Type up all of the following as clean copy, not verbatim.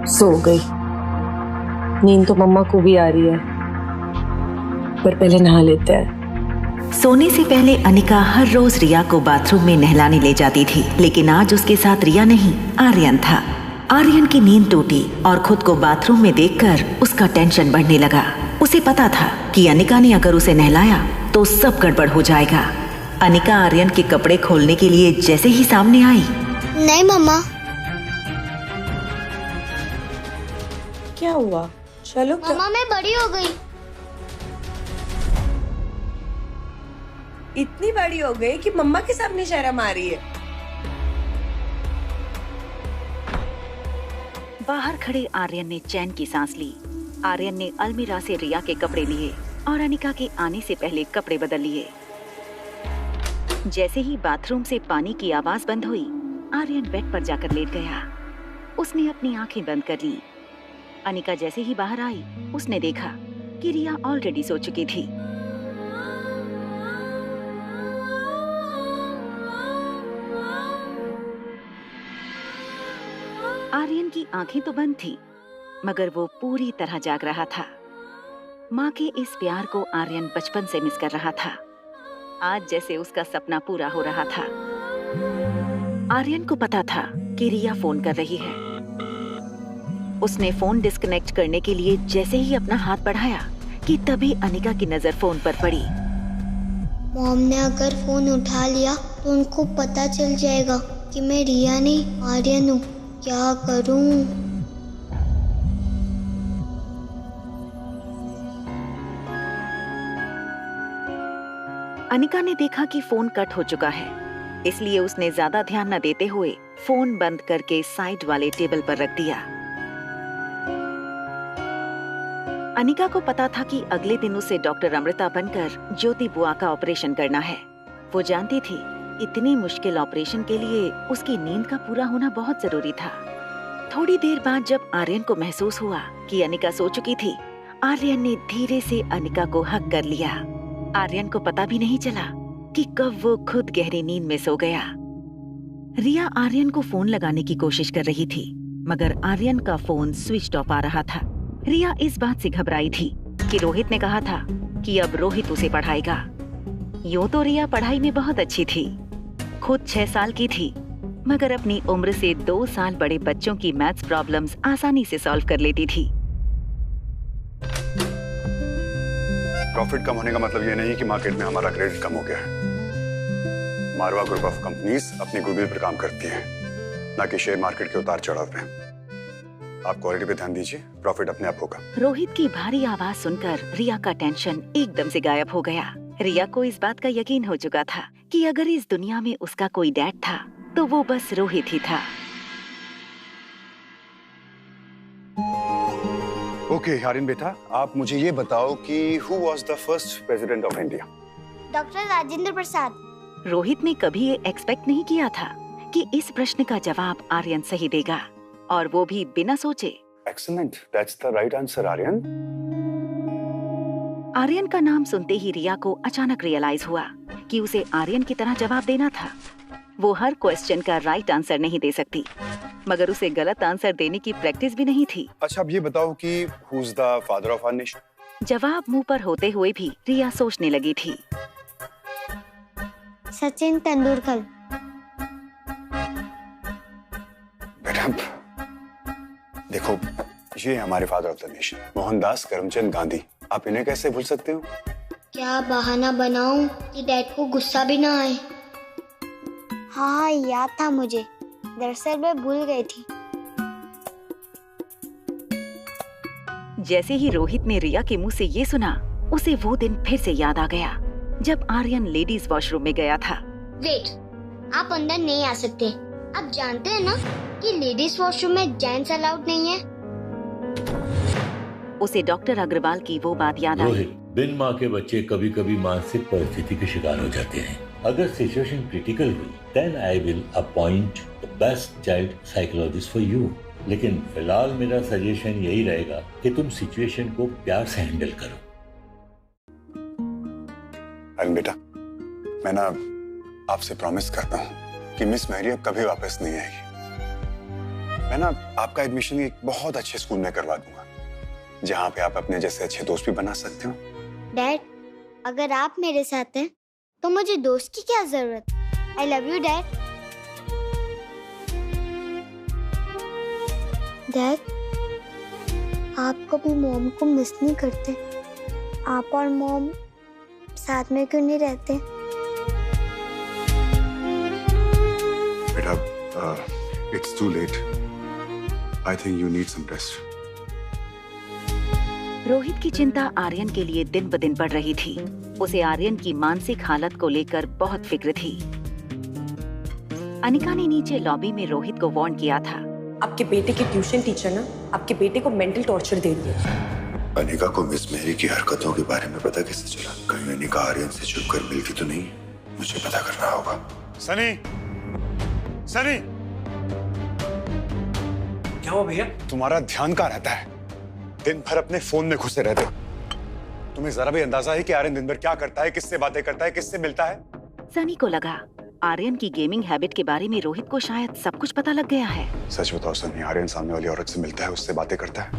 सो गई। नींद तो मम्मा को भी आ रही है, पर पहले नहा लेते हैं। सोने से पहले अनिका हर रोज रिया को बाथरूम में नहलाने ले जाती थी, लेकिन आज उसके साथ रिया नहीं, आर्यन था। आर्यन की नींद टूटी और खुद को बाथरूम में देखकर उसका टेंशन बढ़ने लगा। उसे पता था कि अनिका ने अगर उसे नहलाया तो सब गड़बड़ हो जाएगा। अनिका आर्यन के कपड़े खोलने के लिए जैसे ही सामने आई, नहीं मम्मा। क्या हुआ? चलो मम्मा मैं बड़ी हो गई। इतनी बड़ी हो गई कि मम्मा के सामने शर्म आ रही है। बाहर खड़े आर्यन ने चैन की सांस ली। आर्यन ने अलमीरा से रिया के कपड़े लिए और अनिका के आने से पहले कपड़े बदल लिए। जैसे ही बाथरूम से पानी की आवाज बंद हुई, आर्यन बेड पर जाकर लेट गया। उसने अपनी आंखें बंद कर ली। अनिका जैसे ही बाहर आई, उसने देखा कि रिया ऑलरेडी सो चुकी थी। आर्यन की आंखें तो बंद थी, मगर वो पूरी तरह जाग रहा था। माँ के इस प्यार को आर्यन बचपन से मिस कर रहा था। आज जैसे उसका सपना पूरा हो रहा था। आर्यन को पता था कि रिया फोन कर रही है। उसने फोन डिस्कनेक्ट करने के लिए जैसे ही अपना हाथ बढ़ाया कि तभी अनिका की नजर फोन पर पड़ी। मॉम ने अगर फोन उठा लिया तो उनको पता चल जाएगा कि मैं रिया नहीं आर्यन हूँ। क्या करूँ? अनिका ने देखा कि फोन कट हो चुका है, इसलिए उसने ज्यादा ध्यान न देते हुए फोन बंद करके साइड वाले टेबल पर रख दिया। अनिका को पता था कि अगले दिन उसे डॉक्टर अमृता बनकर ज्योति बुआ का ऑपरेशन करना है। वो जानती थी इतनी मुश्किल ऑपरेशन के लिए उसकी नींद का पूरा होना बहुत जरूरी था। थोड़ी देर बाद जब आर्यन को महसूस हुआ कि अनिका सो चुकी थी, आर्यन ने धीरे से अनिका को हग कर लिया। आर्यन को पता भी नहीं चला कि कब वो खुद गहरी नींद में सो गया। रिया आर्यन को फोन लगाने की कोशिश कर रही थी, मगर आर्यन का फोन स्विच ऑफ आ रहा था। रिया इस बात से घबराई थी कि रोहित ने कहा था कि अब रोहित उसे पढ़ाएगा। यूं तो रिया पढ़ाई में बहुत अच्छी थी, खुद 6 साल की थी, मगर अपनी उम्र से 2 साल बड़े बच्चों की मैथ्स प्रॉब्लम्स आसानी से सॉल्व कर लेती थी। प्रॉफिट कम होने का मतलब ये नहीं कि मार्केट में हमारा क्रेडिट कम हो गया है। मारवा ग्रुप ऑफ कंपनीज अपनी गुडविल पर काम करती हैं, ना कि शेयर मार्केट के उतार चढ़ाव पे। आप क्वालिटी पे ध्यान दीजिए, प्रॉफिट अपने आप होगा। रोहित की भारी आवाज सुनकर रिया का टेंशन एकदम से गायब हो गया। रिया को इस बात का यकीन हो चुका था कि अगर इस दुनिया में उसका कोई डैड था तो वो बस रोहित ही था। ओके आर्यन बेटा, आप मुझे ये बताओ कि who was the first president of India? Doctor Rajendra Prasad. Rohit ने कभी ये एक्सपेक्ट नहीं किया था कि इस प्रश्न का जवाब आर्यन सही देगा, और वो भी बिना सोचे। Excellent, that's the right answer Aryan. Aryan का नाम सुनते ही रिया को अचानक रियलाइज हुआ कि उसे आर्यन की तरह जवाब देना था। वो हर क्वेश्चन का राइट आंसर नहीं दे सकती, मगर उसे गलत आंसर देने की प्रैक्टिस भी नहीं थी। अच्छा अब ये बताओ कि who is the father of our nation? जवाब मुंह पर होते हुए भी रिया सोचने लगी थी। सचिन तेंदुलकर। बेटा देखो, ये हमारे father of the nation Mohandas Karamchand Gandhi. आप इन्हें कैसे भूल सकते हो? क्या बहाना बनाऊं कि डैड को गुस्सा भी ना आए? हाँ याद था मुझे, दरअसल मैं भूल गई थी। जैसे ही रोहित ने रिया के मुंह से ये सुना, उसे वो दिन फिर से याद आ गया जब आर्यन लेडीज वॉशरूम में गया था। वेट, आप अंदर नहीं आ सकते। आप जानते हैं ना कि लेडीज वॉशरूम में जेंट्स अलाउड नहीं है। उसे डॉक्टर अग्रवाल की वो बात याद आई। रोहित, बिन माँ के बच्चे कभी कभी मानसिक परिस्थिति के शिकार हो जाते हैं। अगर सिचुएशन क्रिटिकल हुई, then I will appoint the best child psychologist for you. लेकिन फिलहाल मेरा सजेशन यही रहेगा कि तुम सिचुएशन को प्यार से हैंडल करो। अरे बेटा, मैं ना आपसे प्रॉमिस करता हूँ कि मिस मैरी अब कभी वापस नहीं आएगी। मैं ना आपका एडमिशन एक बहुत अच्छे स्कूल में करवा दूंगा, जहाँ पे आप अपने जैसे अच्छे दोस्त भी बना सकते हो। डैड, अगर आप मेरे साथ हैं तो मुझे दोस्त की क्या जरूरत। I love you dad. Dad, आप कभी मॉम को मिस नहीं करते? आप और मॉम साथ में क्यों नहीं रहते? बेटा, it's too late. I think you need some rest. Rohit की चिंता आर्यन के लिए दिन ब दिन बढ़ रही थी। उसे आर्यन की मानसिक हालत को लेकर बहुत फिक्र थी। अनिका ने नीचे लॉबी में रोहित को वार्न किया था। आपके बेटे की ट्यूशन टीचर ना आपके बेटे को मेंटल टॉर्चर दे रही है। अनिका को मिस मेरी की हरकतों के बारे में पता कैसे चला? कहीं अनिका आर्यन से छुप कर मिलती तो नहीं? मुझे पता करना होगा। सनी, सनी, क्या हुआ भैया? तुम्हारा ध्यान कहाँ रहता है? दिन भर अपने फोन में घुसे रहते। तुम्हें जरा भी अंदाजा है कि आर्यन दिन भर क्या करता है, किससे बातें करता है, किससे मिलता है? सनी को लगा आर्यन की गेमिंग हैबिट के बारे में रोहित को शायद सब कुछ पता लग गया है। सच बताओ सनी, आर्यन सामने वाली औरत से मिलता है, उससे बातें करता है?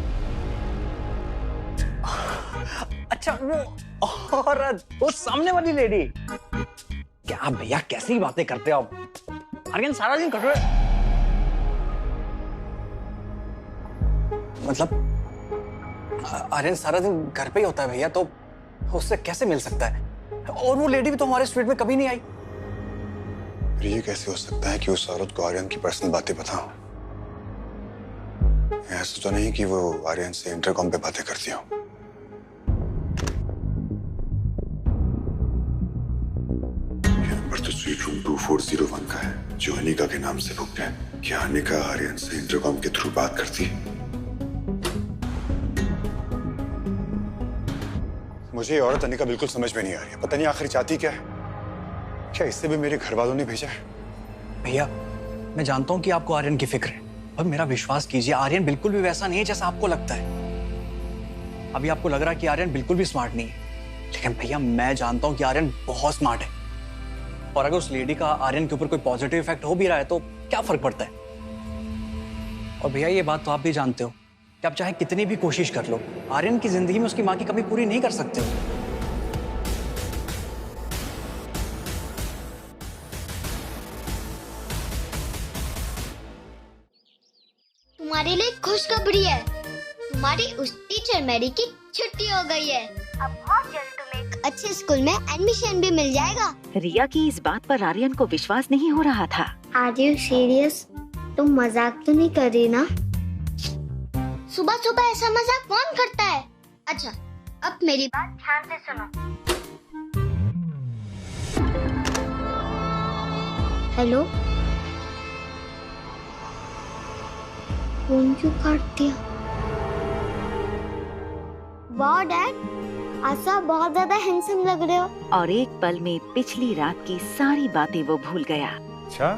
अच्छा, वो औरत, वो सामने वाली लेडी। क्या भैया, कैसी बातें करते हो आप? आर्यन सारा दिन कर रहे, मतलब आर्यन सारा दिन घर पे ही होता है भैया, तो उससे कैसे मिल सकता है? और वो लेडी भी तो हमारे स्ट्रीट में कभी नहीं आई। ये कैसे हो सकता है कि उस औरत को आर्यन की पर्सनल बातें बताओ? ऐसा तो नहीं कि वो आर्यन से इंटरकॉम पे बातें करती हो? ये नंबर तो स्वीट रूम 2401 का है, जो अनिका के नाम से बुक है। क्या अनिका आर्यन से इंटरकॉम के थ्रू बात करती है? मुझे ये औरत अनिका बिल्कुल समझ में नहीं आ रही है। पता नहीं आखिर चाहती क्या है। क्या इससे भी मेरे घर वालों ने भेजा है? भैया, मैं जानता हूँ कि आपको आर्यन की फिक्र है, और मेरा विश्वास कीजिए, आर्यन बिल्कुल भी वैसा नहीं है जैसा आपको लगता है। अभी आपको लग रहा है कि आर्यन बिल्कुल भी स्मार्ट नहीं है, लेकिन भैया मैं जानता हूँ कि आर्यन बहुत स्मार्ट है। और अगर उस लेडी का आर्यन के ऊपर कोई पॉजिटिव इफेक्ट हो भी रहा है तो क्या फर्क पड़ता है? और भैया ये बात तो आप भी जानते हो कि आप चाहे कितनी भी कोशिश कर लो, आर्यन की जिंदगी में उसकी माँ की कमी पूरी नहीं कर सकते हो। तुम्हारे लिए खुशखबरी है। तुम्हारी उस टीचर मैरी की छुट्टी हो गई है। अब बहुत जल्द तुम्हें एक अच्छे स्कूल में एडमिशन भी मिल जाएगा। रिया की इस बात पर आर्यन को विश्वास नहीं हो रहा था। Are you serious? तुम मजाक तो नहीं कर रही ना? सुबह सुबह ऐसा मजाक कौन करता है? अच्छा, अब मेरी बात ध्यान से सुनो। हेलो, फोन क्यों काट दिया? वाह डैड, आज आप बहुत ज्यादा हैंडसम लग रहे हो। और एक पल में पिछली रात की सारी बातें वो भूल गया। अच्छा,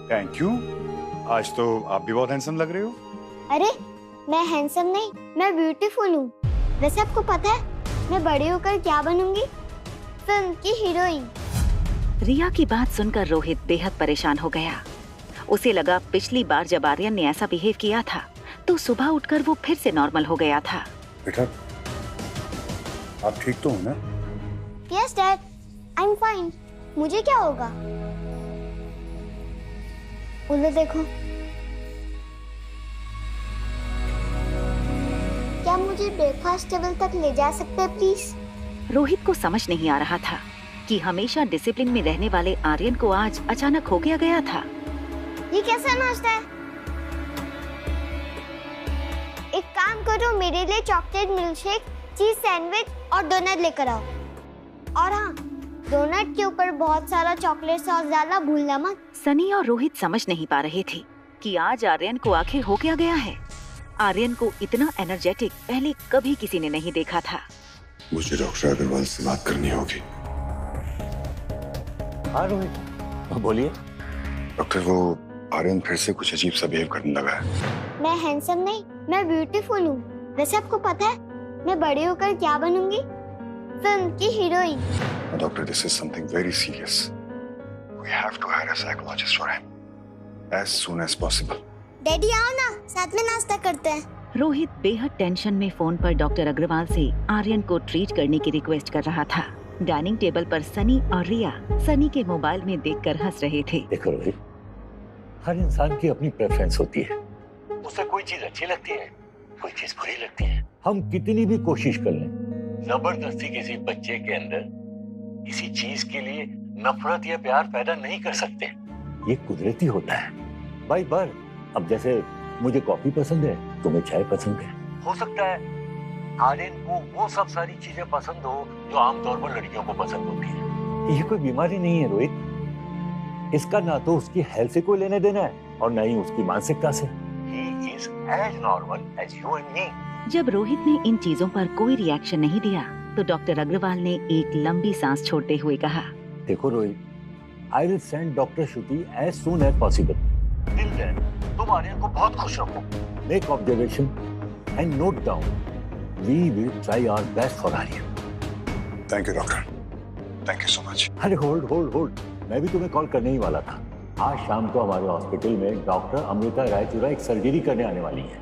थैंक यू। आज तो आप भी बहुत हैंडसम लग रहे हो। अरे मैं हैंडसम नहीं, मैं ब्यूटीफुल हूँ। वैसे आपको पता है मैं बड़ी होकर क्या बनूंगी? फिल्म की हीरोइन। रिया की बात सुनकर रोहित बेहद परेशान हो गया। उसे लगा पिछली बार जब आर्यन ने ऐसा बिहेव किया था तो सुबह उठकर वो फिर से नॉर्मल हो गया था। बेटा, आप ठीक तो हो ना? Yes dad, I am fine. मुझे क्या होगा? उधर देखो। क्या मुझे ब्रेकफास्ट टेबल तक ले जा सकते हैं प्लीज? रोहित को समझ नहीं आ रहा था कि हमेशा डिसिप्लिन में रहने वाले आर्यन को आज अचानक हो गया था। ये कैसा नाश्ता है? एक काम करो, मेरे लिए चॉकलेट मिल्कशेक, चीज सैंडविच और डोनट लेकर आओ। और हाँ, डोनट के ऊपर बहुत सारा चॉकलेट सॉस डालना भूलना मत। सनी और रोहित समझ नहीं पा रहे थे कि आज आर्यन को आखिर हो क्या गया है। आर्यन को इतना एनर्जेटिक पहले कभी किसी ने नहीं देखा था। मुझे डॉक्टर अग्रवाल से बात करनी होगी। हाँ रोहित, बोलिए। डॉक्टर, वो आर्यन फिर से कुछ अजीब सा बिहेव करने लगा है। मैं हैंडसम नहीं, मैं ब्यूटीफुल हूँ। वैसे आपको पता है मैं बड़ी होकर क्या बनूंगी? फिल्म की heroine. Doctor, this is something very serious. We have to hire a psychologist for him. as soon as possible. Daddy आओ ना, साथ में नाश्ता करते हैं। रोहित बेहद टेंशन में फोन पर डॉक्टर अग्रवाल से आर्यन को ट्रीट करने की रिक्वेस्ट कर रहा था। डाइनिंग टेबल पर सनी और रिया सनी के मोबाइल में देखकर हंस रहे थे। देखो रोहित, हर इंसान की अपनी प्रेफरेंस होती है। उसे कोई चीज अच्छी लगती है, कोई चीज बुरी लगती है। हम कितनी भी कोशिश कर लें, जबरदस्ती किसी बच्चे के अंदर किसी चीज के लिए नफरत या प्यार पैदा नहीं कर सकते। ये कुदरती होता है बाई बार। अब जैसे मुझे कॉफी पसंद है, तुम्हें चाय पसंद है। हो सकता है आर्यन को वो सब सारी चीजें पसंद हो जो आमतौर पर लड़कियों को पसंद होती है। ये कोई बीमारी नहीं है रोहित। इसका ना तो उसकी हेल्थ से कोई लेने देना है और ना ही उसकी मानसिकता से। He is as normal as you and me. जब रोहित ने इन चीजों पर कोई रिएक्शन नहीं दिया तो डॉक्टर अग्रवाल ने एक लंबी सांस छोड़ते हुए कहा, देखो Rohit, I will send Dr. Shruti as soon as possible. Till then, तुम आर्यन को बहुत खुश रखो। Make observation and note down. We will try our best for Aryan. Thank you, doctor. Thank you so much. अरे होल्ड, मैं भी तुम्हें call करने ही वाला था। आज शाम को हमारे हॉस्पिटल में डॉक्टर अमृता रायचूरा एक सर्जरी करने आने वाली है।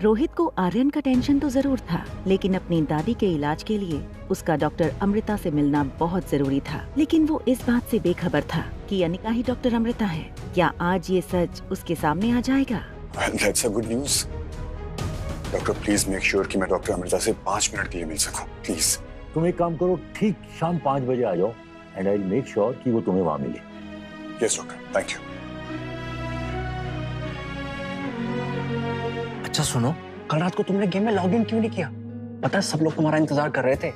रोहित को आर्यन का टेंशन तो जरूर था, लेकिन अपनी दादी के इलाज के लिए उसका डॉक्टर अमृता से मिलना बहुत जरूरी था। लेकिन वो इस बात से बेखबर था कि अनिका ही डॉक्टर अमृता है। क्या आज ये सच उसके सामने आ जाएगा? That's a good news. Doctor please make sure कि मैं डॉक्टर अमृता से 5 मिनट के लिए मिल सकूं, प्लीज। तुम एक काम करो, ठीक शाम 5 बजे आ जाओ एंड आई मेक श्योर कि वो तुम्हें वहाँ मिले। Yes doctor, thank you. अच्छा सुनो, कल रात को तुमने गेम में लॉग इन क्यों नहीं किया? पता है सब लोग तुम्हारा इंतजार कर रहे थे।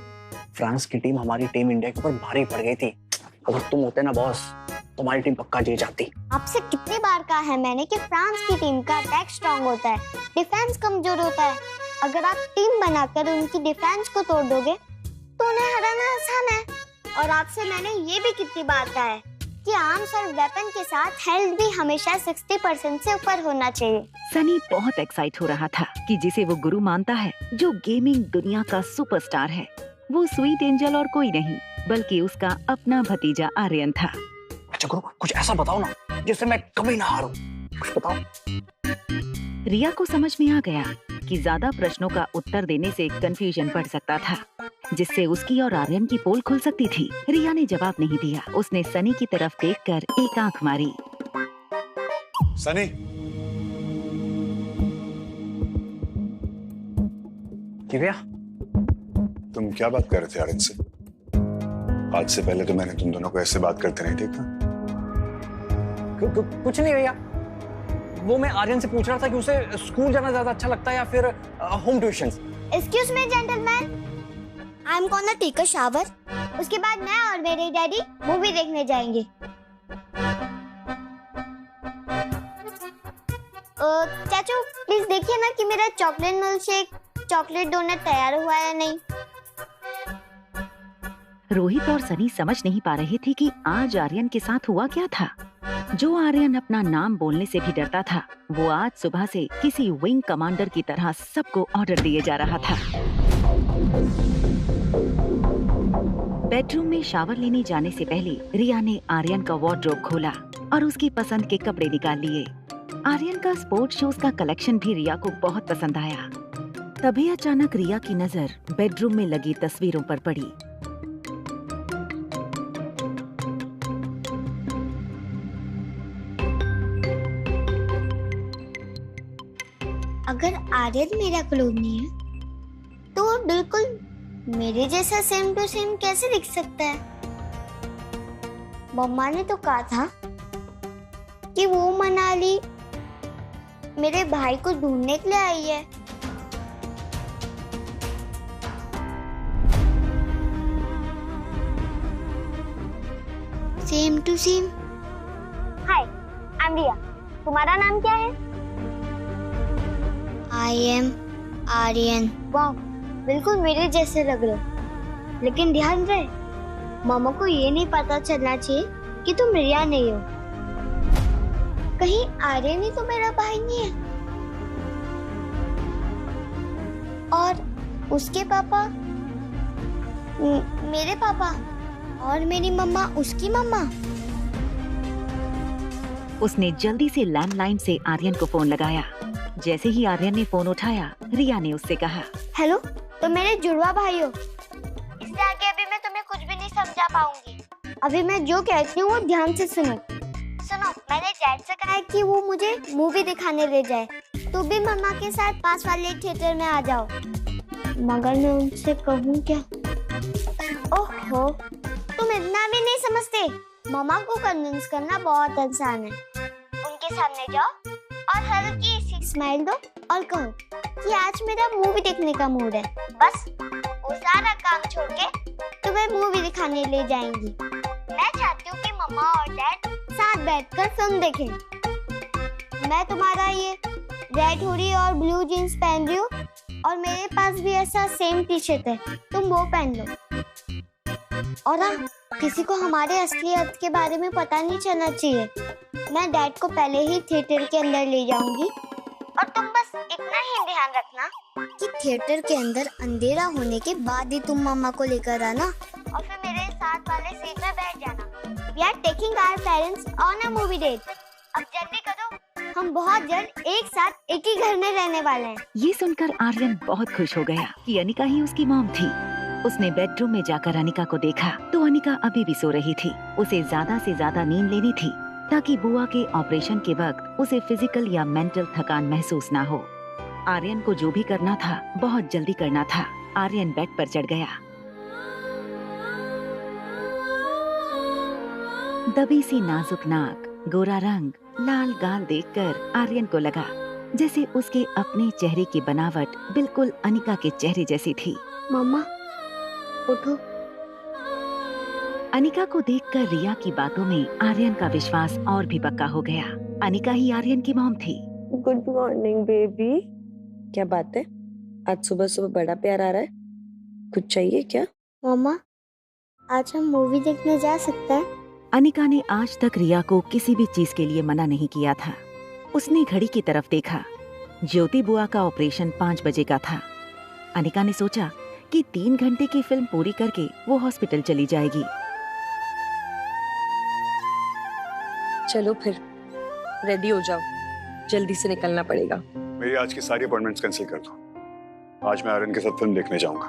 फ्रांस की टीम हमारी टीम इंडिया के ऊपर भारी पड़ गई थी। अगर तुम होते ना बॉस, तुम्हारी टीम पक्का जीत जाती। आपसे कितनी बार कहा है मैंने कि फ्रांस की टीम का अटैक स्ट्रांग होता है, डिफेंस कमजोर होता है। अगर आप टीम बनाकर उनकी डिफेंस को तोड़ दोगे तो उन्हें हराना आसान है। और आपसे मैंने ये भी कितनी बार कहा है कि आर्म्स और वेपन के साथ हेल्थ भी हमेशा 60% से ऊपर होना चाहिए। सनी बहुत एक्साइट हो रहा था कि जिसे वो गुरु मानता है, जो गेमिंग दुनिया का सुपरस्टार है, वो स्वीट एंजल और कोई नहीं बल्कि उसका अपना भतीजा आर्यन था। अच्छा गुरु, कुछ ऐसा बताओ ना जिससे मैं कभी ना हारूं। कुछ बताओ। रिया को समझ में आ गया कि ज्यादा प्रश्नों का उत्तर देने से कंफ्यूजन बढ़ सकता था, जिससे उसकी और आर्यन की पोल खुल सकती थी। रिया ने जवाब नहीं दिया। उसने सनी की तरफ देखकर एक आंख मारी। सनी, दिव्या, तुम क्या बात कर रहे थे आर्यन से? आज से पहले तो मैंने तुम दोनों को ऐसे बात करते नहीं देखा। कुछ नहीं भैया, वो मैं आर्यन से पूछ रहा था कि उसे स्कूल जाना ज्यादा अच्छा लगता है या फिर home tuitions. Excuse me gentleman, I am gonna take a shower. उसके बाद मैं और मेरे डैडी मूवी देखने जाएंगे। चाचू प्लीज देखिए ना कि मेरा chocolate milkshake, chocolate donut तैयार हुआ है नहीं। रोहित और सनी समझ नहीं पा रहे थे कि आज आर्यन के साथ हुआ क्या था। जो आर्यन अपना नाम बोलने से भी डरता था, वो आज सुबह से किसी विंग कमांडर की तरह सबको ऑर्डर दिए जा रहा था। बेडरूम में शावर लेने जाने से पहले रिया ने आर्यन का वार्डरोब खोला और उसकी पसंद के कपड़े निकाल लिए। आर्यन का स्पोर्ट्स शूज का कलेक्शन भी रिया को बहुत पसंद आया। तभी अचानक रिया की नजर बेडरूम में लगी तस्वीरों पर पड़ी। अगर आर्यन मेरा क्लोन नहीं है तो वो बिल्कुल मेरे जैसा सेम टू सेम कैसे दिख सकता है? मम्मा ने तो कहा था कि वो मनाली मेरे भाई को ढूंढने के लिए आई है। Same to same. Hi, I am Riya. तुम्हारा नाम क्या है? I am Aryan. वाह, बिल्कुल मेरे जैसे लग रहे हो। लेकिन ध्यान रहे, मामा को ये नहीं पता चलना चाहिए कि तुम रिया नहीं हो। कहीं आर्यन ही तो मेरा भाई नहीं है। और उसके पापा मेरे पापा और मेरी मम्मा उसकी मम्मा। उसने जल्दी से लैंडलाइन से आर्यन को फोन लगाया। जैसे ही आर्यन ने फोन उठाया, रिया ने उससे कहा, हेलो, तो मेरे जुड़वा भाइयों, इससे आगे अभी मैं तुम्हें कुछ भी नहीं समझा पाऊंगी। अभी मैं जो कहती हूँ वो ध्यान से सुनो। मैंने डैड से कहा है कि वो मुझे मूवी दिखाने ले जाए। तू भी मम्मा के साथ पास वाले थिएटर में आ जाओ। मगर मैं उनसे कहूँ क्या? ओहो, तुम इतना भी नहीं समझते। मम्मा को कन्विंस करना बहुत आसान है। उनके सामने जाओ और हल्की सी स्माइल दो और कहो कि आज मेरा मूवी देखने का मूड है। बस वो सारा काम छोड़ के तुम्हें मूवी दिखाने ले जाएंगी। मैं चाहती हूँ कि मम्मा और डैड साथ बैठकर फिल्म देखें। मैं तुम्हारा ये रेड हुडी और ब्लू जीन्स पहन रही हूँ और मेरे पास भी ऐसा सेम टी शर्ट है, तुम वो पहन लो। और हाँ, किसी को हमारे असलियत के बारे में पता नहीं चलना चाहिए। मैं डैड को पहले ही थिएटर के अंदर ले जाऊंगी और तुम बस इतना ही ध्यान रखना कि थिएटर के अंदर अंधेरा होने के बाद ही तुम मम्मा को लेकर आना और फिर मेरे साथ वाले सीट में बैठ जाना। We are taking our parents on a movie date. अब जल्दी करो, हम बहुत जल्द एक साथ एक ही घर में रहने वाले हैं। ये सुनकर आर्यन बहुत खुश हो गया कि अनिका ही उसकी मॉम थी। उसने बेडरूम में जाकर अनिका को देखा तो अनिका अभी भी सो रही थी। उसे ज्यादा से ज्यादा नींद लेनी थी ताकि बुआ के ऑपरेशन के वक्त उसे फिजिकल या मेंटल थकान महसूस ना हो। आर्यन को जो भी करना था बहुत जल्दी करना था। आर्यन बेड पर चढ़ गया। दबी सी नाजुक नाक, गोरा रंग, लाल गाल देखकर आर्यन को लगा जैसे उसके अपने चेहरे की बनावट बिल्कुल अनिका के चेहरे जैसी थी। मम्मा, उठो। अनिका को देखकर रिया की बातों में आर्यन का विश्वास और भी पक्का हो गया। अनिका ही आर्यन की मॉम थी। Good morning baby. क्या बात है, आज सुबह सुबह बड़ा प्यार आ रहा है? कुछ चाहिए क्या? मम्मा, आज हम मूवी देखने जा सकते हैं? अनिका ने आज तक रिया को किसी भी चीज के लिए मना नहीं किया था। उसने घड़ी की तरफ देखा। ज्योति बुआ का ऑपरेशन 5 बजे का था। अनिका ने सोचा कि 3 घंटे की फिल्म पूरी करके वो हॉस्पिटल चली जाएगी। चलो फिर रेडी हो जाओ, जल्दी से निकलना पड़ेगा। मेरी आज की सारी अपॉइंटमेंट्स कैंसिल कर दो। आज मैं आर्यन के साथ फिल्म देखने जाऊंगा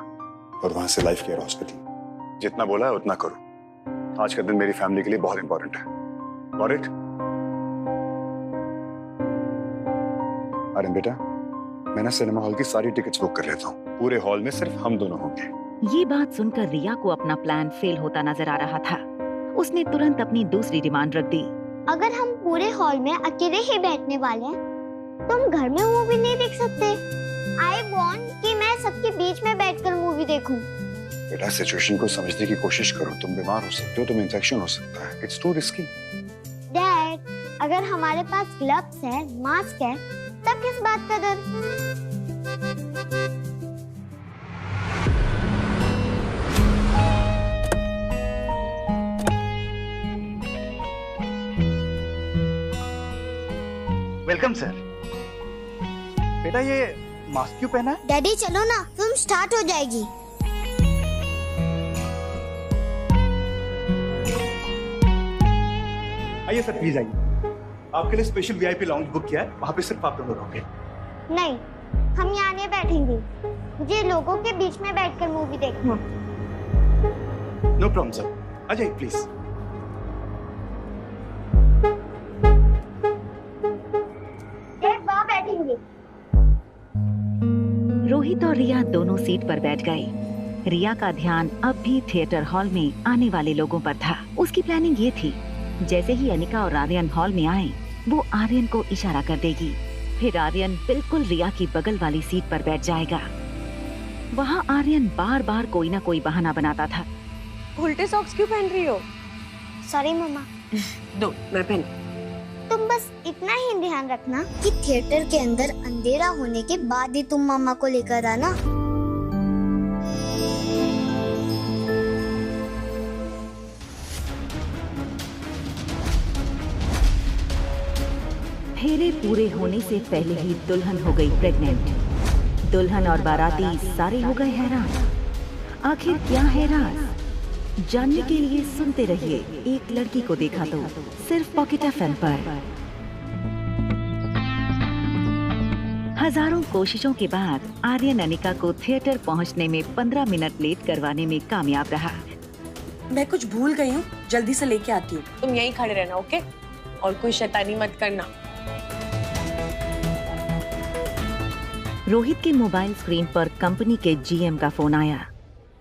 और वहां से लाइफ केयर हॉस्पिटल। जितना बोला है उतना करो। आज का दिन मेरी फैमिली के लिए बहुत इंपॉर्टेंट है। Got it? आर्यन बेटा, मैं ना सिनेमा हॉल की सारी टिकट्स बुक कर लेता हूँ। पूरे हॉल में सिर्फ हम दोनों होंगे। ये बात सुनकर रिया को अपना प्लान फेल होता नजर आ रहा था। उसने तुरंत अपनी दूसरी डिमांड रख दी। अगर हम पूरे हॉल में अकेले ही बैठने वाले हैं तो हम घर में मूवी नहीं देख सकते। आई वांट कि मैं सबके बीच में बैठकर मूवी देखूं। बेटा, सिचुएशन को समझने की कोशिश करो। तुम बीमार हो सकते हो, तुम्हें इंफेक्शन हो सकता है। It's to risky. डैड, अगर हमारे पास ग्लव्स है, मास्क है, तब किस बात का डर? Welcome sir. बेटा, ये मास्क क्यों पहना है? डैडी चलो ना, फिल्म स्टार्ट हो जाएगी। आइए सर, प्लीज आइए। आपके लिए स्पेशल वीआईपी लाउंज बुक किया है, वहाँ पे सिर्फ आप दोनों रहोगे। नहीं, हम यहाँ नहीं बैठेंगे। मुझे लोगों के बीच में बैठकर मूवी देखना। नो प्रॉब्लम सर, आ जाइए प्लीज। वहाँ बैठेंगे। रोहित और रिया दोनों सीट पर बैठ गए। रिया का ध्यान अब भी थिएटर हॉल में आने वाले लोगों पर था। उसकी प्लानिंग ये थी, जैसे ही अनिका और आर्यन हॉल में आए, वो आर्यन को इशारा कर देगी। फिर आर्यन बिल्कुल रिया की बगल वाली सीट पर बैठ जाएगा। वहाँ आर्यन बार बार कोई ना कोई बहाना बनाता था। उल्टे सॉक्स क्यों पहन रही हो? सॉरी मम्मा। दो, मैं पहन। तुम बस इतना ही ध्यान रखना कि थिएटर के अंदर अंधेरा होने के बाद ही तुम मम्मा को लेकर आना। फेरे पूरे होने से पहले ही दुल्हन हो गई प्रेग्नेंट। दुल्हन और बाराती सारे हो गए हैरान। आखिर क्या है राज? जानने के लिए सुनते रहिए एक लड़की को देखा तो, सिर्फ पॉकेट FM पर। हजारों कोशिशों के बाद आर्यन अनिका को थिएटर पहुंचने में 15 मिनट लेट करवाने में कामयाब रहा। मैं कुछ भूल गई हूँ, जल्दी से लेके आती हूँ। तुम यहीं खड़े रहना, ओके? और कोई शैतानी मत करना। रोहित के मोबाइल स्क्रीन पर कंपनी के जीएम का फोन आया।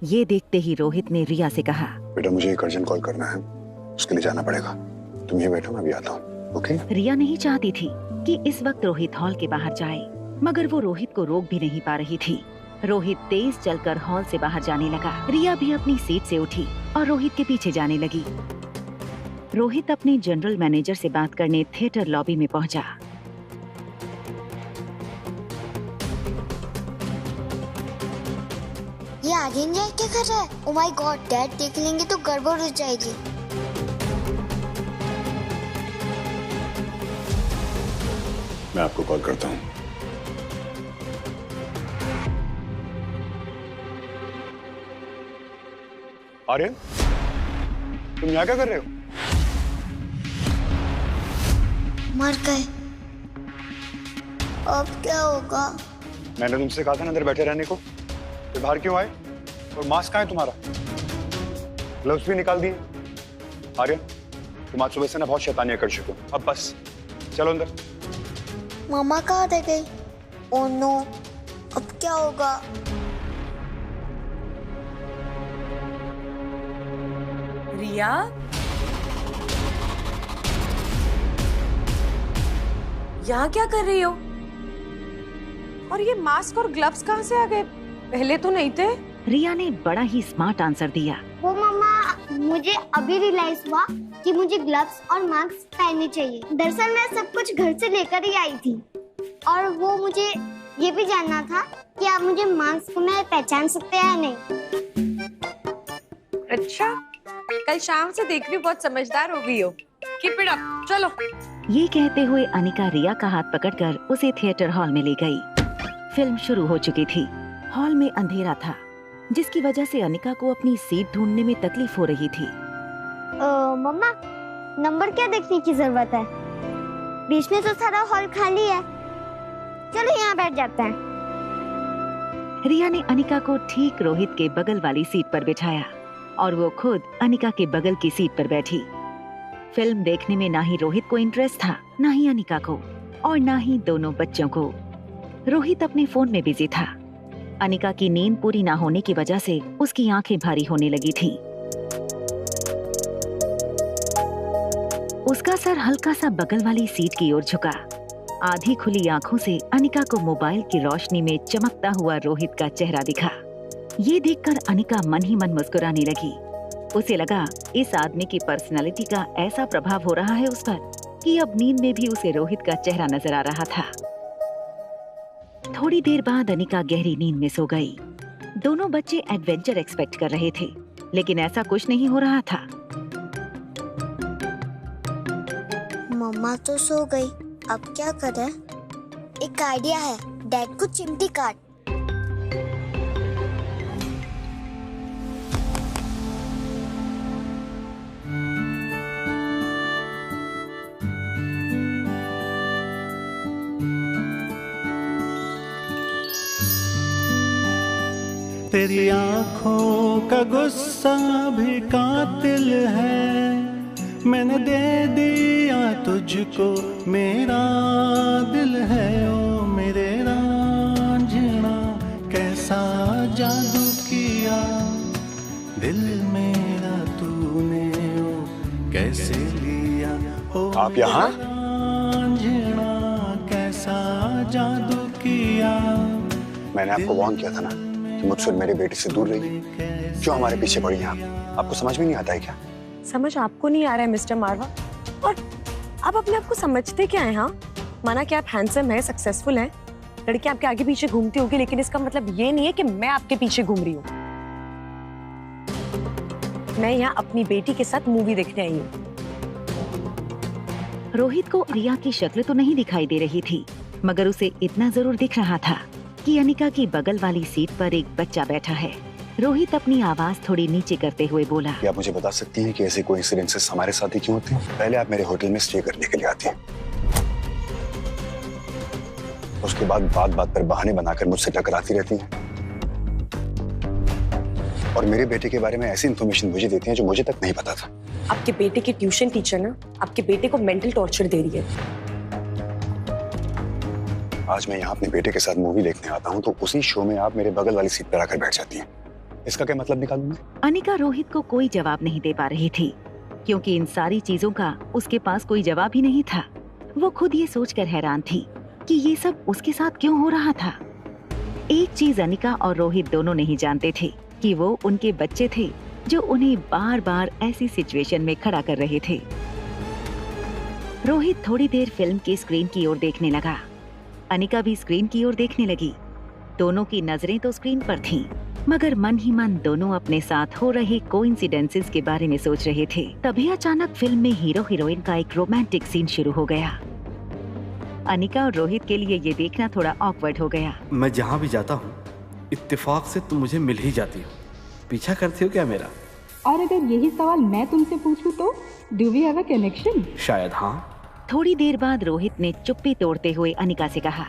ये देखते ही रोहित ने रिया से कहा, बेटा मुझे एक अर्जेंट कॉल करना है, उसके लिए जाना पड़ेगा। तुम ये बैठो, मैं भी आता हूँ। ओके? रिया नहीं चाहती थी कि इस वक्त रोहित हॉल के बाहर जाए, मगर वो रोहित को रोक भी नहीं पा रही थी। रोहित तेज चलकर हॉल से बाहर जाने लगा। रिया भी अपनी सीट से उठी और रोहित के पीछे जाने लगी। रोहित अपने जनरल मैनेजर से बात करने थिएटर लॉबी में पहुंचा। ये आर्यन जय क्या कर रहा है? ओह माय गॉड, डैड देख लेंगे तो गड़बड़ हो जाएगी। मैं आपको कॉल करता हूँ। आर्यन, तुम यहाँ क्या कर रहे हो? मर गए। अब क्या होगा? मैंने तुमसे कहा था ना अंदर बैठे रहने को, तो बाहर क्यों आए? और मास्क कहाँ है तुम्हारा? ग्लव्स भी निकाल दिए। आर्यन, तुम आज सुबह से ना बहुत शैतानियां कर चुके हो, अब बस चलो अंदर। मामा कहाँ रह गई? ओह नो, अब क्या होगा? रिया, यहाँ क्या कर रही हो? और ये मास्क और ग्लव्स कहाँ से आ गए? पहले तो नहीं थे। रिया ने बड़ा ही स्मार्ट आंसर दिया। वो मामा, मुझे अभी रियलाइज हुआ कि मुझे ग्लव्स और मास्क पहनने चाहिए। दरअसल मैं सब कुछ घर से लेकर ही आई थी, और वो मुझे ये भी जानना था कि आप मुझे मास्क में पहचान सकते हैं या नहीं। अच्छा, कल शाम से देख रही हूँ बहुत समझदार हो गई हो। कीप इट अप, चलो। ये कहते हुए अनिका रिया का हाथ पकड़कर उसे थिएटर हॉल में ले गई। फिल्म शुरू हो चुकी थी। हॉल में अंधेरा था, जिसकी वजह से अनिका को अपनी सीट ढूंढने में तकलीफ हो रही थी। मम्मा, नंबर क्या देखने की जरूरत है? बीच में तो सारा हॉल खाली है। चलो यहाँ बैठ जाते हैं। रिया ने अनिका को ठीक रोहित के बगल वाली सीट पर बिठाया और वो खुद अनिका के बगल की सीट पर बैठी। फिल्म देखने में ना ही रोहित को इंटरेस्ट था, ना ही अनिका को, और ना ही दोनों बच्चों को। रोहित अपने फोन में बिजी था। अनिका की नींद पूरी ना होने की वजह से उसकी आंखें भारी होने लगी थी। उसका सर हल्का सा बगल वाली सीट की ओर झुका। आधी खुली आंखों से अनिका को मोबाइल की रोशनी में चमकता हुआ रोहित का चेहरा दिखा। ये देखकर अनिका मन ही मन मुस्कुराने लगी। उसे लगा इस आदमी की पर्सनालिटी का ऐसा प्रभाव हो रहा है उस पर कि अब नींद में भी उसे रोहित का चेहरा नजर आ रहा था। थोड़ी देर बाद अनिका गहरी नींद में सो गई। दोनों बच्चे एडवेंचर एक्सपेक्ट कर रहे थे, लेकिन ऐसा कुछ नहीं हो रहा था। मम्मा तो सो गई, अब क्या करें? एक आइडिया है, डैड को चिमटी काट। तेरी आंखों का गुस्सा भी कातिल है, मैंने दे दिया तुझको मेरा दिल है। ओ मेरे रांझना, कैसा जादू किया दिल मेरा तूने, ओ कैसे लिया। ओ आप यहाँ? रांझना, कैसा जादू किया। मैंने आपको वार्न किया था ना कि मुझसे मेरे बेटे से दूर रहिए। क्यों हमारे पीछे पड़ी हैं आप? आपको समझ में नहीं आता है क्या? समझ आपको नहीं आ रहा है मिस्टर मारवा? और आप अपने आप को समझते क्या है? हाँ, माना कि आप हैंडसम हैं, सक्सेसफुल हैं, लड़कियां आपके आगे पीछे घूमती होगी, लेकिन इसका मतलब ये नहीं है कि मैं आपके पीछे घूम रही हूँ। मैं यहाँ अपनी बेटी के साथ मूवी देखने आई हूँ। रोहित को रिया की शक्ल तो नहीं दिखाई दे रही थी, मगर उसे इतना जरूर दिख रहा था कि अनिका की बगल वाली सीट पर एक बच्चा बैठा है। रोहित अपनी आवाज थोड़ी नीचे करते हुए बोला, क्या आप मुझे बता सकती हैं कि ऐसे कोइंसिडेंसेस हमारे साथ ही क्यों होते हैं? पहले आप मेरे होटल में स्टे करने के लिए आती हैं, उसके बाद बात बात पर बहाने बनाकर मुझसे टकराती रहती हैं और मेरे बेटे के बारे में ऐसी इंफॉर्मेशन मुझे देती हैं जो मुझे तक नहीं पता था। आपके बेटे की ट्यूशन टीचर ना आपके बेटे को मेंटल टॉर्चर दे रही है। आज मैं यहाँ अपने बेटे के साथ मूवी देखने आता हूँ तो उसी शो में आप मेरे बगल वाली सीट पर आकर बैठ जाती हैं। इसका क्या मतलब निकालूं मैं? अनिका रोहित को कोई जवाब नहीं दे पा रही थी, क्योंकि इन सारी चीजों का उसके पास कोई जवाब ही नहीं था। वो खुद ये सोचकर हैरान थी कि ये सब उसके साथ क्यों हो रहा था। एक चीज अनिका और रोहित दोनों नहीं जानते थे कि वो उनके बच्चे थे जो उन्हें बार बार ऐसी सिचुएशन में खड़ा कर रहे थे। रोहित थोड़ी देर फिल्म के स्क्रीन की ओर देखने लगा। अनिका भी स्क्रीन की ओर देखने लगी। दोनों की नजरें तो स्क्रीन पर थीं, मगर मन ही मन दोनों अपने साथ हो रहे कोइंसिडेंसेस के बारे में सोच रहे थे। तभी अचानक फिल्म में हीरो हीरोइन का एक रोमांटिक सीन शुरू हो गया। अनिका और रोहित के लिए ये देखना थोड़ा ऑकवर्ड हो गया। मैं जहाँ भी जाता हूँ इत्तेफाक से तुम मुझे मिल ही जाती हो। पीछा करती हो क्या मेरा? और अगर यही सवाल मैं तुमसे पूछूं तो do we have a connection? शायद हाँ। थोड़ी देर बाद रोहित ने चुप्पी तोड़ते हुए अनिका से कहा,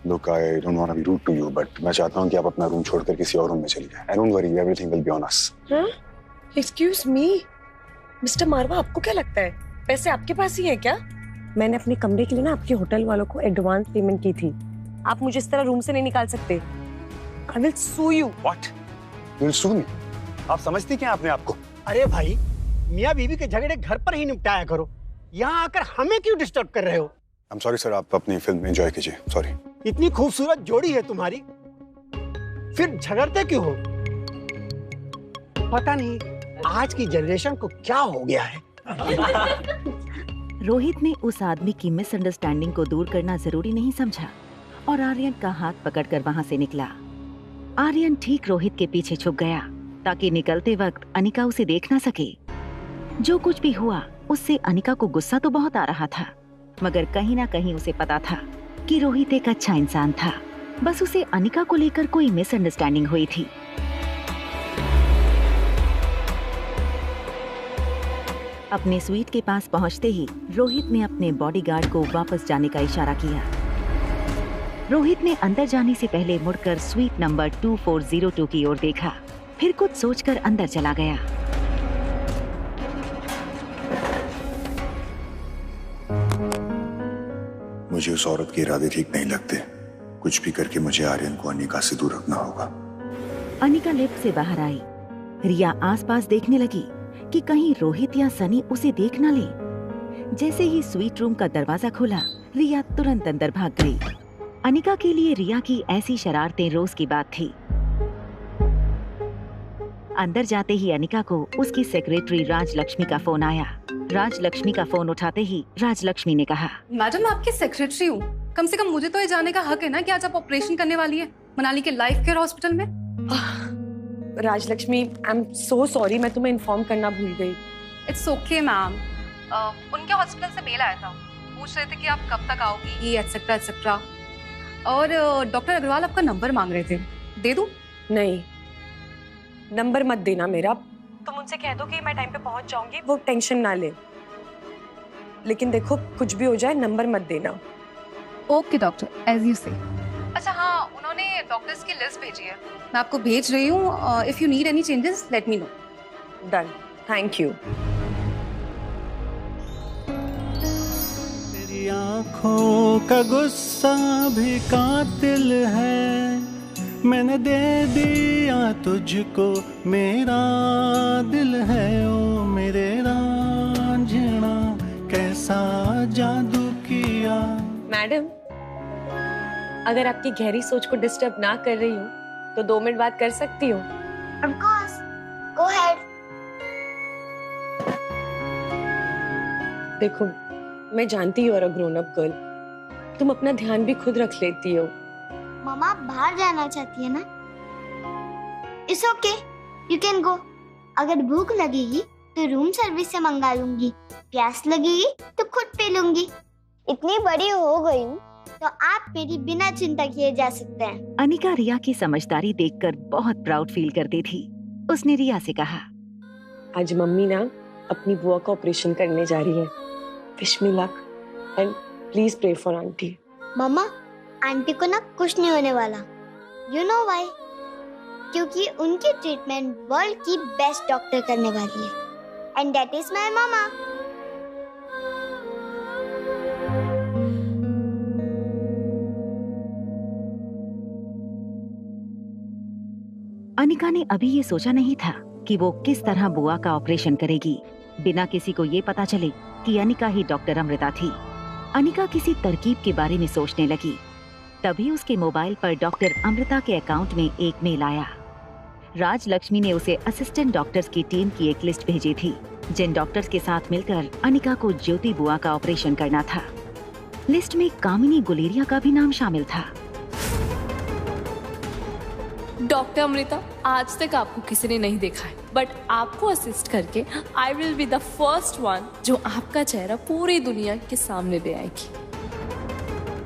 Look, I don't want to be rude to you, but मैं चाहता हूँ कि आप अपना रूम छोड़कर किसी और रूम में चलिए। And don't worry, everything will be on us. Excuse me, mister Marwa, आपको क्या लगता है पैसे आपके पास ही है क्या? मैंने अपने कमरे के लिए ना आपके होटल वालों को एडवांस पेमेंट की थी। आप मुझे इस तरह रूम से नहीं निकाल सकते। I will sue you. What? You will sue me? आप समझती क्या अपने आप को? अरे भाई, मियाँ बीवी के झगड़े घर पर ही निपटाया करो। यहाँ आकर हमें क्यों डिस्टर्ब कर रहे हो? I'm sorry sir, आप अपनी फिल्म एंजॉय कीजिए। Sorry. इतनी खूबसूरत जोड़ी है तुम्हारी, फिर झगड़ते क्यों हो? पता नहीं आज की जनरेशन को क्या हो गया है। रोहित ने उस आदमी की मिसअंडरस्टैंडिंग को दूर करना जरूरी नहीं समझा और आर्यन का हाथ पकड़कर वहाँ से निकला। आर्यन ठीक रोहित के पीछे छुप गया ताकि निकलते वक्त अनिका उसे देख ना सके। जो कुछ भी हुआ उससे अनिका को गुस्सा तो बहुत आ रहा था, मगर कहीं ना कहीं उसे पता था कि रोहित एक अच्छा इंसान था। बस उसे अनिका को लेकर कोई मिसअंडरस्टैंडिंग हुई थी। अपने स्वीट के पास पहुंचते ही रोहित ने अपने बॉडीगार्ड को वापस जाने का इशारा किया। रोहित ने अंदर जाने से पहले मुड़कर स्वीट नंबर 2402 की ओर देखा, फिर कुछ सोचकर अंदर चला गया। मुझे उस औरत के इरादे ठीक नहीं लगते। कुछ भी करके मुझे आर्यन को अनिका से दूर रखना होगा। अनिका लिफ्ट से बाहर आई। रिया आसपास देखने लगी कि कहीं रोहित या सनी उसे देख न ले। जैसे ही स्वीट रूम का दरवाजा खुला, रिया तुरंत अंदर भाग गई। अनिका के लिए रिया की ऐसी शरारतें रोज की बात थी। अंदर जाते ही अनिका को उसकी सेक्रेटरी राजलक्ष्मी का फोन आया। राजलक्ष्मी का फोन उठाते ही राजलक्ष्मी ने कहा, मैडम मैं आपकी सेक्रेटरी हूँ, कम से कम मुझे तो ये जानने का हक है ना कि आज आप ऑपरेशन करने वाली है मनाली के लाइफ केयर हॉस्पिटल में। Rajlakshmi, I am so sorry, मैं तुम्हें इन्फॉर्म करना भूल गई। It's okay ma'am. उनके हॉस्पिटल से मेल आया था, पूछ रहे थे कि आप कब तक आओगी एटसेट्रा एटसेट्रा। और डॉक्टर अग्रवाल आपका नंबर मांग रहे थे, दे दूं? नहीं, नंबर मत देना मेरा। तुम उनसे कह दो कि मैं टाइम पे पहुंच जाऊंगी, वो टेंशन ना ले। लेकिन देखो, कुछ भी हो जाए नंबर मत देना। ओके डॉक्टर, एज यू से। अच्छा हाँ, उन्होंने डॉक्टर्स की लिस्ट भेजी है, मैं आपको भेज रही हूँ। If you need any changes let me know. Done, thank you. तेरी आँखों का गुस्सा भी कातिल है, मैंने दे दिया तुझको मेरा दिल है, ओ मेरे रांझना कैसा जादू किया। मैडम, अगर आपकी गहरी सोच को डिस्टर्ब ना कर रही हूँ तो 2 मिनट बात कर सकती हूँ? Of course. Go ahead. देखो, मैं जानती हूँ, और ग्रोन अप गर्ल, तुम अपना ध्यान भी खुद रख लेती हो। मम्मा बाहर जाना चाहती है ना? It's okay. You can go. अगर भूख लगेगी तो रूम सर्विस से मंगा लूंगी, प्यास लगेगी तो खुद पी लूंगी। इतनी बड़ी हो गई हूँ तो आप मेरी बिना चिंता किए जा सकते हैं। अनिका रिया की समझदारी देखकर बहुत प्राउड फील करती थी। उसने रिया से कहा, आज मम्मी ना अपनी बुआ का ऑपरेशन करने जा रही है। Wish me luck and please pray for aunty. Mamma, aunty को ना कुछ नहीं होने वाला। You know why? क्योंकि उनकी ट्रीटमेंट वर्ल्ड की बेस्ट डॉक्टर करने वाली है, and that is my mama. Anika ने अभी ये सोचा नहीं था कि वो किस तरह बुआ का ऑपरेशन करेगी बिना किसी को ये पता चले कि अनिका ही डॉक्टर अमृता थी। अनिका किसी तरकीब के बारे में सोचने लगी। तभी उसके मोबाइल पर डॉक्टर अमृता के अकाउंट में एक मेल आया। राजलक्ष्मी ने उसे असिस्टेंट डॉक्टर्स की टीम की एक लिस्ट भेजी थी, जिन डॉक्टर्स के साथ मिलकर अनिका को ज्योति बुआ का ऑपरेशन करना था। लिस्ट में कामिनी गुलेरिया का भी नाम शामिल था। डॉक्टर अमृता, आज तक आपको किसी ने नहीं देखा है, बट आपको असिस्ट करके I will be the first one जो आपका चेहरा पूरी दुनिया के सामने ले आएगी।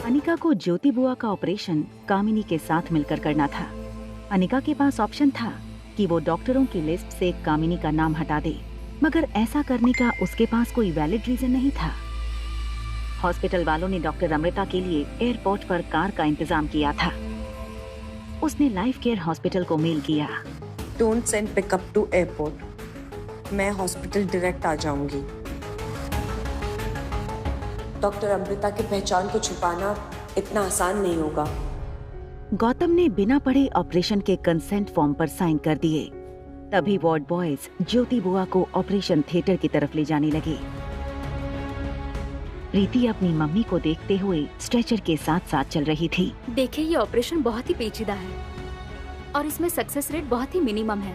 अनिका को ज्योति बुआ का ऑपरेशन कामिनी के साथ मिलकर करना था। अनिका के पास ऑप्शन था कि वो डॉक्टरों की लिस्ट से कामिनी का नाम हटा दे, मगर ऐसा करने का उसके पास कोई वैलिड रीजन नहीं था। हॉस्पिटल वालों ने डॉक्टर अमृता के लिए एयरपोर्ट पर कार का इंतजाम किया था। उसने लाइफ केयर हॉस्पिटल को मेल किया। Don't send pickup to airport, मैं हॉस्पिटल डायरेक्ट आ जाऊंगी। डॉक्टर अमृता की पहचान को छुपाना इतना आसान नहीं होगा। गौतम ने बिना पढ़े ऑपरेशन के कंसेंट फॉर्म पर साइन कर दिए। तभी वार्ड बॉयज ज्योति बुआ को ऑपरेशन थिएटर की तरफ ले जाने लगे। प्रीति अपनी मम्मी को देखते हुए स्ट्रेचर के साथ साथ चल रही थी। देखिए, ये ऑपरेशन बहुत ही पेचीदा है और इसमें सक्सेस रेट बहुत ही मिनिमम है,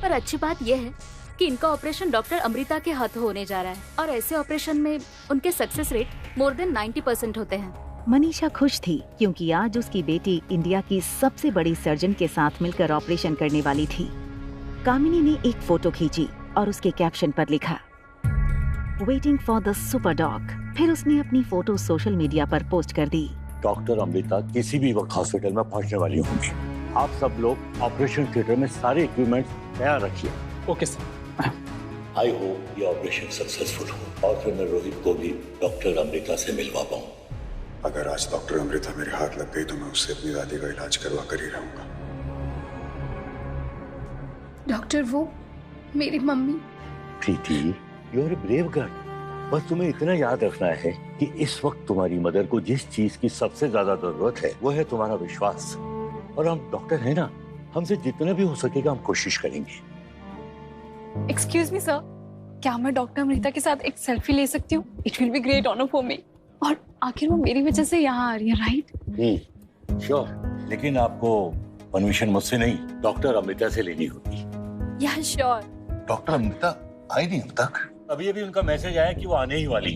पर अच्छी बात यह है कि इनका ऑपरेशन डॉक्टर अमृता के हाथों होने जा रहा है और ऐसे ऑपरेशन में उनके सक्सेस रेट मोर देन 90% होते हैं। मनीषा खुश थी क्योंकि आज उसकी बेटी इंडिया की सबसे बड़ी सर्जन के साथ मिलकर ऑपरेशन करने वाली थी। कामिनी ने एक फोटो खींची और उसके कैप्शन पर लिखा, waiting for the super dog. फिर उसने अपनी फोटो सोशल मीडिया पर पोस्ट कर दी। डॉक्टर अमृता किसी भी वक्त हॉस्पिटल में पहुंचने वाली होंगी। आप सब लोग ऑपरेशन थिएटर में सारे इक्विपमेंट तैयार रखिए। Okay sir. आई होप ये ऑपरेशन सक्सेसफुल हो और फिर मैं रोहित को भी डॉक्टर अमृता से मिलवा पाऊँ। अगर आज डॉक्टर अमृता मेरे हाथ लग गई तो मैं उससे अपनी दादी का इलाज करवा कर ही रहूंगा। डॉक्टर, वो मेरी mummy. Preeti, you are a brave girl. बस तुम्हें इतना याद रखना है कि इस वक्त तुम्हारी मदर को जिस चीज की सबसे ज्यादा जरूरत है वो है तुम्हारा विश्वास। और हम डॉक्टर हैं ना, हमसे जितना भी हो सकेगा हम कोशिश करेंगे। एक्सक्यूज मी सर, क्या मैं डॉक्टर अमृता के साथ एक सेल्फी ले सकती हूँ? It will be great honour for me. और आखिर वो मेरी वजह से यहाँ आ रही है, राइट? श्योर, लेकिन आपको परमिशन मुझसे नहीं, डॉक्टर अमृता से लेनी होगी। या श्योर। डॉक्टर अमृता आई नहीं अब तक। अभी अभी उनका मैसेज आया कि वो आने ही वाली।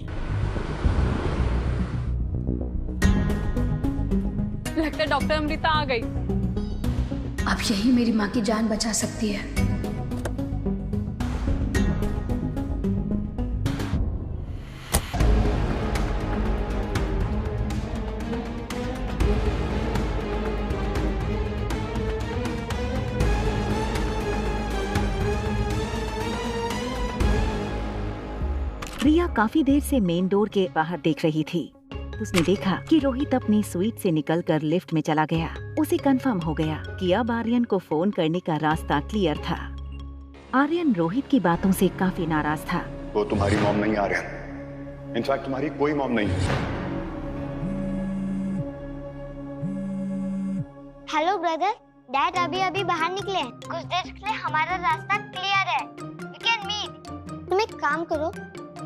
लगता है डॉक्टर अमृता आ गई। अब यही मेरी माँ की जान बचा सकती है। प्रिया काफी देर से मेन डोर के बाहर देख रही थी। उसने देखा कि रोहित अपनी स्वीट से निकलकर लिफ्ट में चला गया। उसे कंफर्म हो गया कि अब आर्यन को फोन करने का रास्ता क्लियर था। आर्यन रोहित की बातों से काफी नाराज था। वो तुम्हारी मॉम नहीं आर्यन, इनफैक्ट तुम्हारी कोई मॉम नहीं। हेलो ब्रदर, डैड अभी अभी बाहर निकले हैं। कुछ देर के लिए हमारा रास्ता क्लियर है। We can meet. तुम एक काम करो,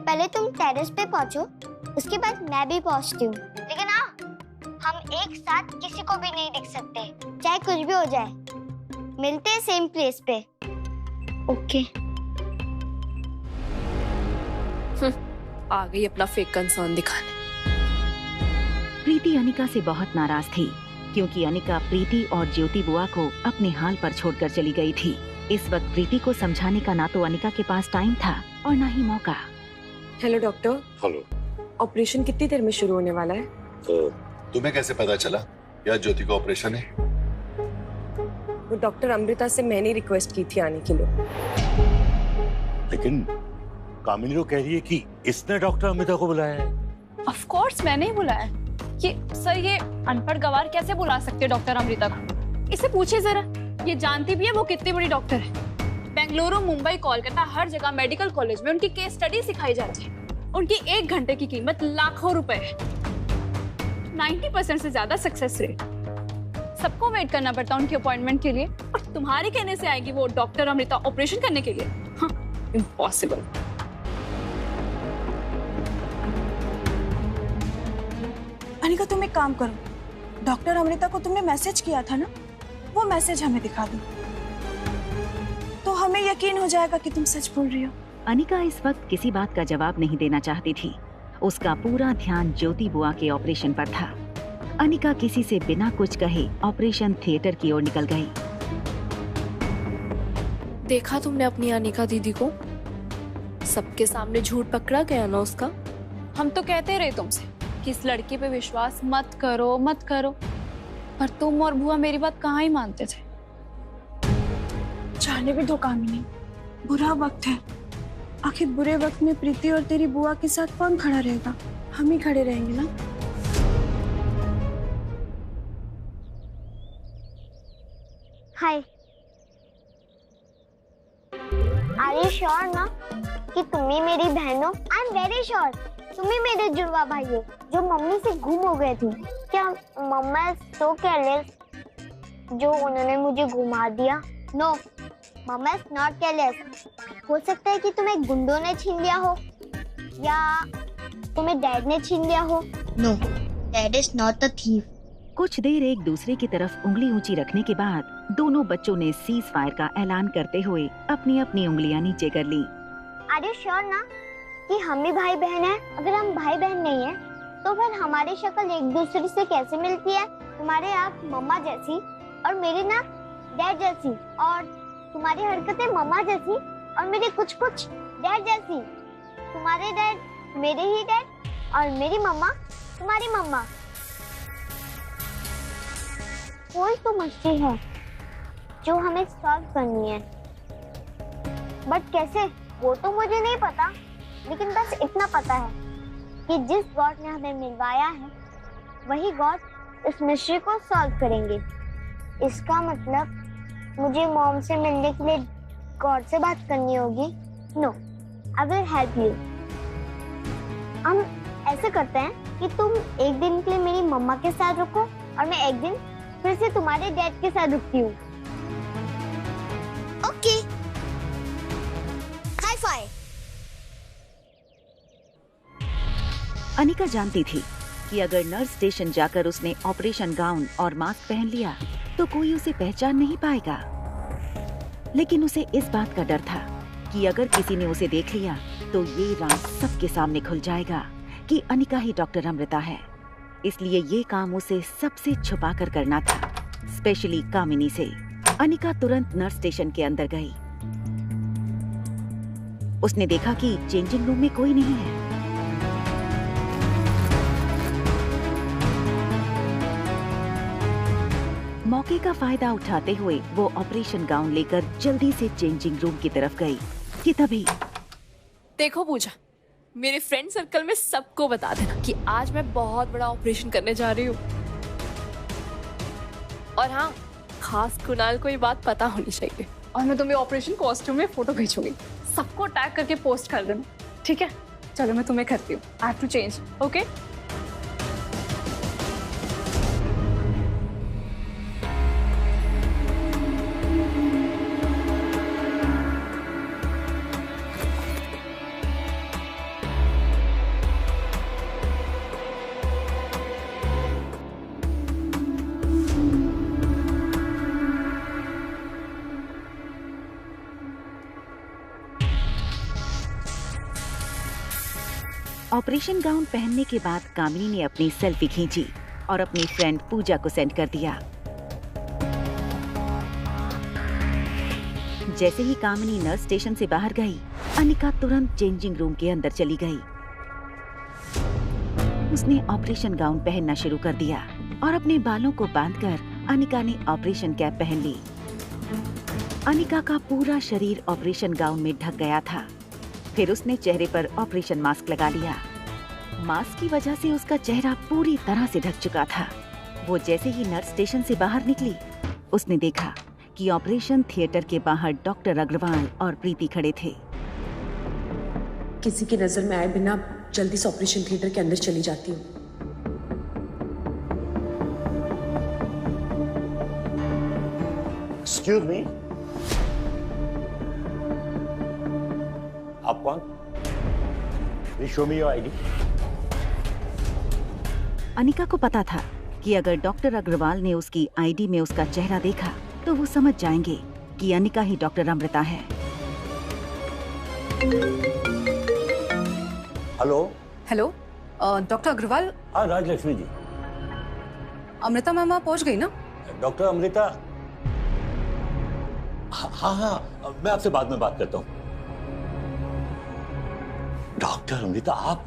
पहले तुम टेरेस पे पहुंचो, उसके बाद मैं भी पहुंचती हूँ। लेकिन हाँ, हम एक साथ किसी को भी नहीं दिख सकते, चाहे कुछ भी हो जाए। मिलते हैं सेम प्लेस पे। ओके। आ गई अपना फेक कंसर्न दिखाने। प्रीति अनिका से बहुत नाराज थी क्योंकि अनिका प्रीति और ज्योति बुआ को अपने हाल पर छोड़कर चली गई थी। इस वक्त प्रीति को समझाने का ना तो अनिका के पास टाइम था और ना ही मौका। Hello doctor. हेलो। ऑपरेशन कितनी देर में शुरू होने वाला है? तुम्हें कैसे पता चला या ज्योति का ऑपरेशन है? वो डॉक्टर अमृता से मैंने रिक्वेस्ट की थी आने के लिए। लेकिन कामिनी तो कह रही है कि इसने डॉक्टर अमृता को बुलाया है। ऑफ कोर्स मैंने ही बुलाया। ये अनपढ़ गवार कैसे बुला सकते हैं डॉक्टर अमृता को? इसे पूछिए जरा, ये जानती भी है वो कितनी बड़ी डॉक्टर है। बेंगलुरु, मुंबई, कोलकाता, हर जगह मेडिकल कॉलेज में उनकी केस स्टडी सिखाई जाती है। उनकी 1 घंटे की कीमत लाखों रुपए है। 90% से ज्यादा सक्सेस रेट। सबको वेट करना पड़ता है उनकी अपॉइंटमेंट के लिए, और तुम्हारे कहने से आएगी वो डॉक्टर अमृता ऑपरेशन करने के लिए? इम्पॉसिबल। अनिका, तुम एक काम करो, डॉक्टर अमृता को तुमने मैसेज किया था ना, वो मैसेज हमें दिखा दो, तो हमें यकीन हो जाएगा कि तुम सच बोल रही हो। अनिका इस वक्त किसी बात का जवाब नहीं देना चाहती थी। उसका पूरा ध्यान ज्योति बुआ के ऑपरेशन पर था। अनिका किसी से बिना कुछ कहे ऑपरेशन थिएटर की ओर निकल गई। देखा तुमने अपनी अनिका दीदी को? सबके सामने झूठ पकड़ा गया ना उसका। हम तो कहते रहे तुमसे कि इस लड़की पे विश्वास मत करो मत करो, पर तुम और बुआ मेरी बात कहाँ ही मानते थे। जाने भी दो कामिनी, बुरा वक्त है। आखिर बुरे वक्त में प्रीति और तेरी बुआ के साथ कौन खड़ा रहेगा? हम ही खड़े रहेंगे ना। हाय, आर यू श्योर ना कि तुम ही मेरी बहन हो? I am very sure. तुम ही मेरे जुड़वा भाई हो जो मम्मी से गुम हो गए थे। क्या मम्मा इज सो केयरलेस जो उन्होंने मुझे घुमा दिया? No, mamma is not careless. हो सकता है कि तुम्हें गुंडों ने छीन लिया हो या तुम्हें डैड ने छीन लिया हो। No, dad is not the thief. कुछ देर एक दूसरे की तरफ उंगली ऊंची रखने के बाद दोनों बच्चों ने सीज फायर का ऐलान करते हुए अपनी अपनी उंगलियां नीचे कर ली। आर यू श्योर ना कि हम भी भाई बहन हैं? अगर हम भाई बहन नहीं हैं, तो फिर हमारी शक्ल एक दूसरे से कैसे मिलती है? तुम्हारे आँख मम्मा जैसी और मेरी ना डैड जैसी, और तुम्हारी हरकतें मम्मा जैसी और मेरी कुछ कुछ डैड जैसी। तुम्हारे डैड मेरे ही डैड और मेरी मम्मा तुम्हारी मम्मा। कोई तो मस्ती है जो हमें सॉल्व करनी है, बट कैसे वो तो मुझे नहीं पता, लेकिन बस इतना पता है कि जिस गॉड ने हमें मिलवाया है वही गॉड इस मिस्ट्री को सॉल्व करेंगे। इसका मतलब मुझे मॉम से मिलने के लिए गॉड से बात करनी होगी। No, I will help you. हम ऐसे करते हैं कि तुम एक दिन के लिए मेरी मम्मा के साथ रुको और मैं एक दिन फिर से तुम्हारे डैड के साथ रुकती हूँ। Okay, high five. अनिका जानती थी कि अगर नर्स स्टेशन जाकर उसने ऑपरेशन गाउन और मास्क पहन लिया तो कोई उसे पहचान नहीं पाएगा, लेकिन उसे इस बात का डर था कि अगर किसी ने उसे देख लिया तो ये राज सबके सामने खुल जाएगा कि अनिका ही डॉक्टर अमृता है। इसलिए ये काम उसे सबसे छुपा कर करना था, स्पेशली कामिनी से। अनिका तुरंत नर्स स्टेशन के अंदर गई। उसने देखा कि चेंजिंग रूम में कोई नहीं है। मौके का फायदा उठाते हुए वो ऑपरेशन गाउन लेकर जल्दी से चेंजिंग रूम की तरफ गई कि तभी देखो पूजा, मेरे फ्रेंड सर्कल में सबको बता देना कि आज मैं बहुत बड़ा ऑपरेशन करने जा रही हूँ। और हाँ, खास कुणाल को ये बात पता होनी चाहिए। और मैं तुम्हें ऑपरेशन कॉस्ट्यूम में फोटो भेजूंगी, सबको टैग करके पोस्ट कर देना, ठीक है? चलो मैं तुम्हें करती हूँ। I have to change, okay? Operation gown पहनने के बाद कामिनी ने अपनी सेल्फी खींची और अपनी फ्रेंड पूजा को सेंड कर दिया। जैसे ही कामिनी नर्स स्टेशन से बाहर गई, अनिका तुरंत चेंजिंग रूम के अंदर चली गई। उसने ऑपरेशन गाउन पहनना शुरू कर दिया और अपने बालों को बांधकर अनिका ने ऑपरेशन कैप पहन ली। अनिका का पूरा शरीर ऑपरेशन गाउन में ढक गया था। फिर उसने चेहरे पर ऑपरेशन मास्क लगा लिया। मास्क की वजह से उसका चेहरा पूरी तरह से ढक चुका था। वो जैसे ही नर्स स्टेशन से बाहर निकली, उसने देखा कि ऑपरेशन थिएटर के बाहर डॉक्टर अग्रवाल और प्रीति खड़े थे। किसी की नजर में आए बिना जल्दी से ऑपरेशन थिएटर के अंदर चली जाती हूँ। एक्सक्यूज मी, आप कौन? Please show me your ID. Anika को पता था कि अगर डॉक्टर अग्रवाल ने उसकी आईडी में उसका चेहरा देखा तो वो समझ जाएंगे कि अनिका ही डॉक्टर अमृता है। हेलो। Hello, doctor Agarwal. हाँ, राजलक्ष्मी जी। अमृता मैम आप पहुंच गई ना? डॉक्टर अमृता, हाँ, मैं आपसे बाद में बात करता हूँ। डॉक्टर अमृता आप?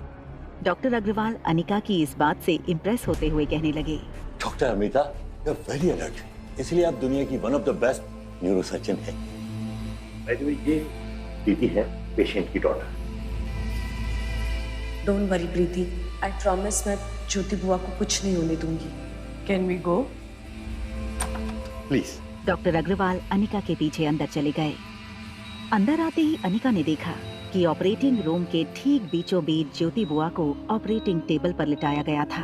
डॉक्टर अग्रवाल अनिका की इस बात से इम्प्रेस होते हुए कहने लगे, doctor Amrita, you are very alert, इसलिए आप दुनिया की one of the best neurosurgeon है। बाय द वे, ये प्रीति है, पेशेंट की daughter. Don't worry Preeti, I promise मैं ज्योति बुआ को कुछ नहीं होने दूंगी। Can we go? Please. Doctor Agarwal Anika के पीछे अंदर चले गए। अंदर आते ही अनिका ने देखा कि ऑपरेटिंग रूम के ठीक बीचों बीच ज्योति बुआ को ऑपरेटिंग टेबल पर लिटाया गया था।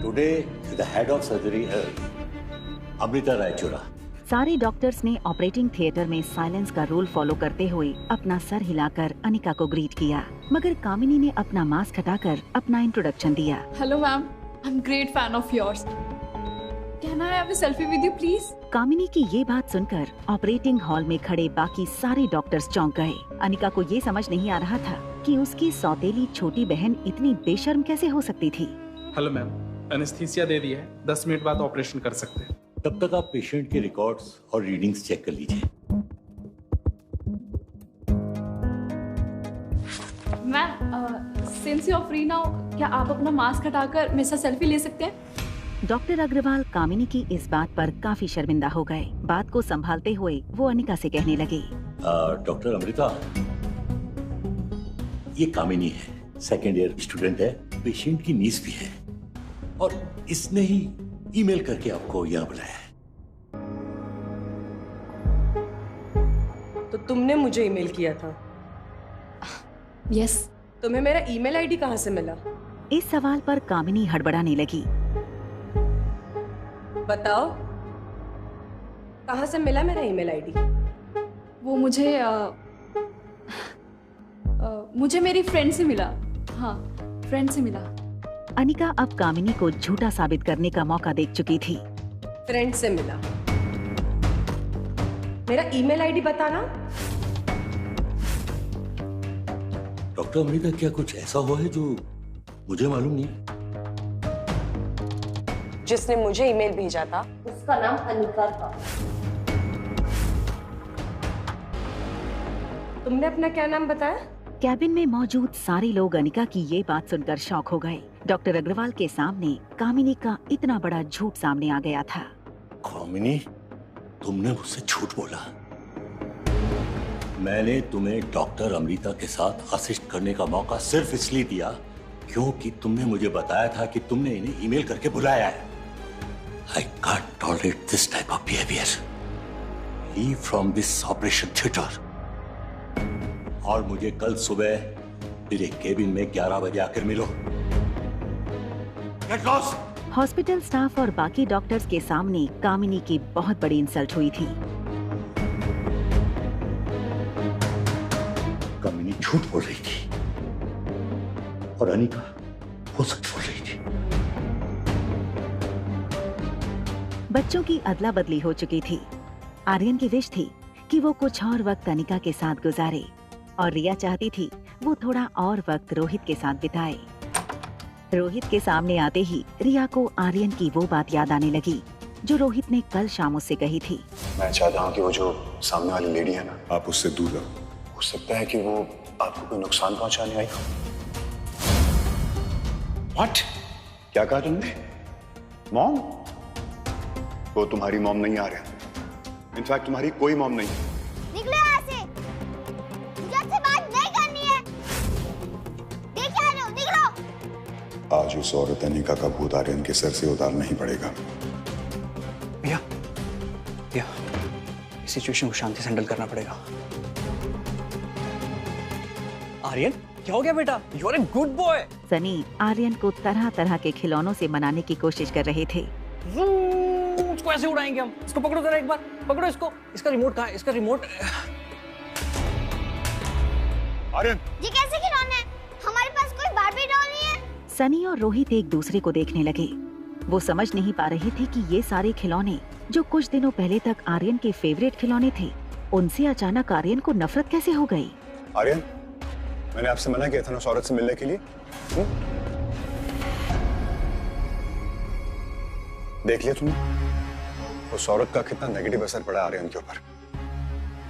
Today the head of surgery Amrita Raichura. सारे डॉक्टर्स ने ऑपरेटिंग थिएटर में साइलेंस का रूल फॉलो करते हुए अपना सर हिलाकर अनिका को ग्रीट किया, मगर कामिनी ने अपना मास्क हटाकर अपना इंट्रोडक्शन दिया। Hello ma'am, I am great fan of yours. Can I have a selfie with you please? Kamini की ये बात सुनकर ऑपरेटिंग हॉल में खड़े बाकी सारे डॉक्टर्स चौंक गए। अनिका को ये समझ नहीं आ रहा था कि उसकी सौतेली छोटी बहन इतनी बेशर्म कैसे हो सकती थी। हेलो मैम, एनेस्थीसिया दे दी है, 10 मिनट बाद ऑपरेशन कर सकते हैं। तब तक आप पेशेंट के रिकॉर्ड्स और रीडिंग्स चेक कर लीजिए। Ma'am, since you are free now, क्या आप अपना मास्क हटाकर मेरे साथ सेल्फी ले सकते हैं? डॉक्टर अग्रवाल कामिनी की इस बात पर काफी शर्मिंदा हो गए। बात को संभालते हुए वो अनिका से कहने लगे, डॉक्टर अमृता, ये कामिनी है, सेकेंड ईयर स्टूडेंट है, पेशेंट की नीस भी है, और इसने ही ईमेल करके आपको यहाँ बुलाया है। तो तुमने मुझे ईमेल किया था? यस। तुम्हें मेरा ईमेल आईडी कहाँ से मिला? इस सवाल पर कामिनी हड़बड़ाने लगी। बताओ, कहाँ से मिला मेरा ईमेल आईडी? वो मुझे मेरी फ्रेंड से मिला। हाँ, फ्रेंड से मिला। अनिका अब कामिनी को झूठा साबित करने का मौका देख चुकी थी। फ्रेंड से मिला? मेरा ईमेल आईडी बताना। डॉक्टर अमृता, क्या कुछ ऐसा हुआ है जो मुझे मालूम नहीं? जिसने मुझे ईमेल भेजा था उसका नाम अनिका था। तुमने अपना क्या नाम बताया? कैबिन में मौजूद सारे लोग अनिका की ये बात सुनकर शॉक हो गए। डॉक्टर अग्रवाल के सामने कामिनी का इतना बड़ा झूठ सामने आ गया था। कामिनी, तुमने मुझसे झूठ बोला। मैंने तुम्हें डॉक्टर अमृता के साथ असिस्ट करने का मौका सिर्फ इसलिए दिया क्योंकि तुमने मुझे बताया था कि तुमने इन्हें ईमेल करके बुलाया है। I can't tolerate this type of behavior. Leave from this operation theater. और मुझे कल सुबह मेरे केबिन में 11 बजे आकर मिलो। Get lost! हॉस्पिटल स्टाफ और बाकी डॉक्टर्स के सामने कामिनी की बहुत बड़ी इंसल्ट हुई थी। कामिनी झूठ बोल रही थी और अनिका वो सच बोल रही थी। बच्चों की अदला बदली हो चुकी थी। आर्यन की विश थी कि वो कुछ और वक्त अनिका के साथ गुजारे, और रिया चाहती थी वो थोड़ा और वक्त रोहित के साथ बिताए। रोहित के सामने आते ही रिया को आर्यन की वो बात याद आने लगी जो रोहित ने कल शाम उससे कही थी। मैं चाहता हूँ कि वो जो सामने वाली लेडी है ना, आप उससे दूर रहो। हो सकता है कि वो आपको कोई नुकसान पहुंचाने आई हो। What? क्या कहा तुमने? मॉम? वो तुम्हारी मॉम नहीं आ रहा। इनफैक्ट तुम्हारी कोई मॉम नहीं। निकलो यहाँ से। मुझे आपसे बात नहीं करनी है। आज उस औरत अनिका का भूत आर्यन के सर से उतार नहीं पड़ेगा। भैया भैया, इस सिचुएशन को शांति से हैंडल करना पड़ेगा। आर्यन, क्या हो गया बेटा? You are a good boy. Sunny Aryan को तरह तरह के खिलौनों से मनाने की कोशिश कर रहे थे। इसको ऐसे उड़ाएंगे हम। इसको पकड़ो जरा, एक बार पकड़ो इसको। इसका रिमोट कहाँ है? इसका रिमोट। आर्यन, ये कैसे खिलौने? हमारे पास कोई बार्बी डॉल नहीं है। सनी और रोहित एक दूसरे को देखने लगे। वो समझ नहीं पा रहे थे कि ये सारे खिलौने जो कुछ दिनों पहले तक आर्यन के फेवरेट खिलौने थे, उनसे अचानक आर्यन को नफरत कैसे हो गई। आर्यन, मैंने आपसे मना किया था ना उस औरत से मिलने के लिए। देख लिया तुमने उस औरत का कितना नेगेटिव असर पड़ा आर्यन के ऊपर।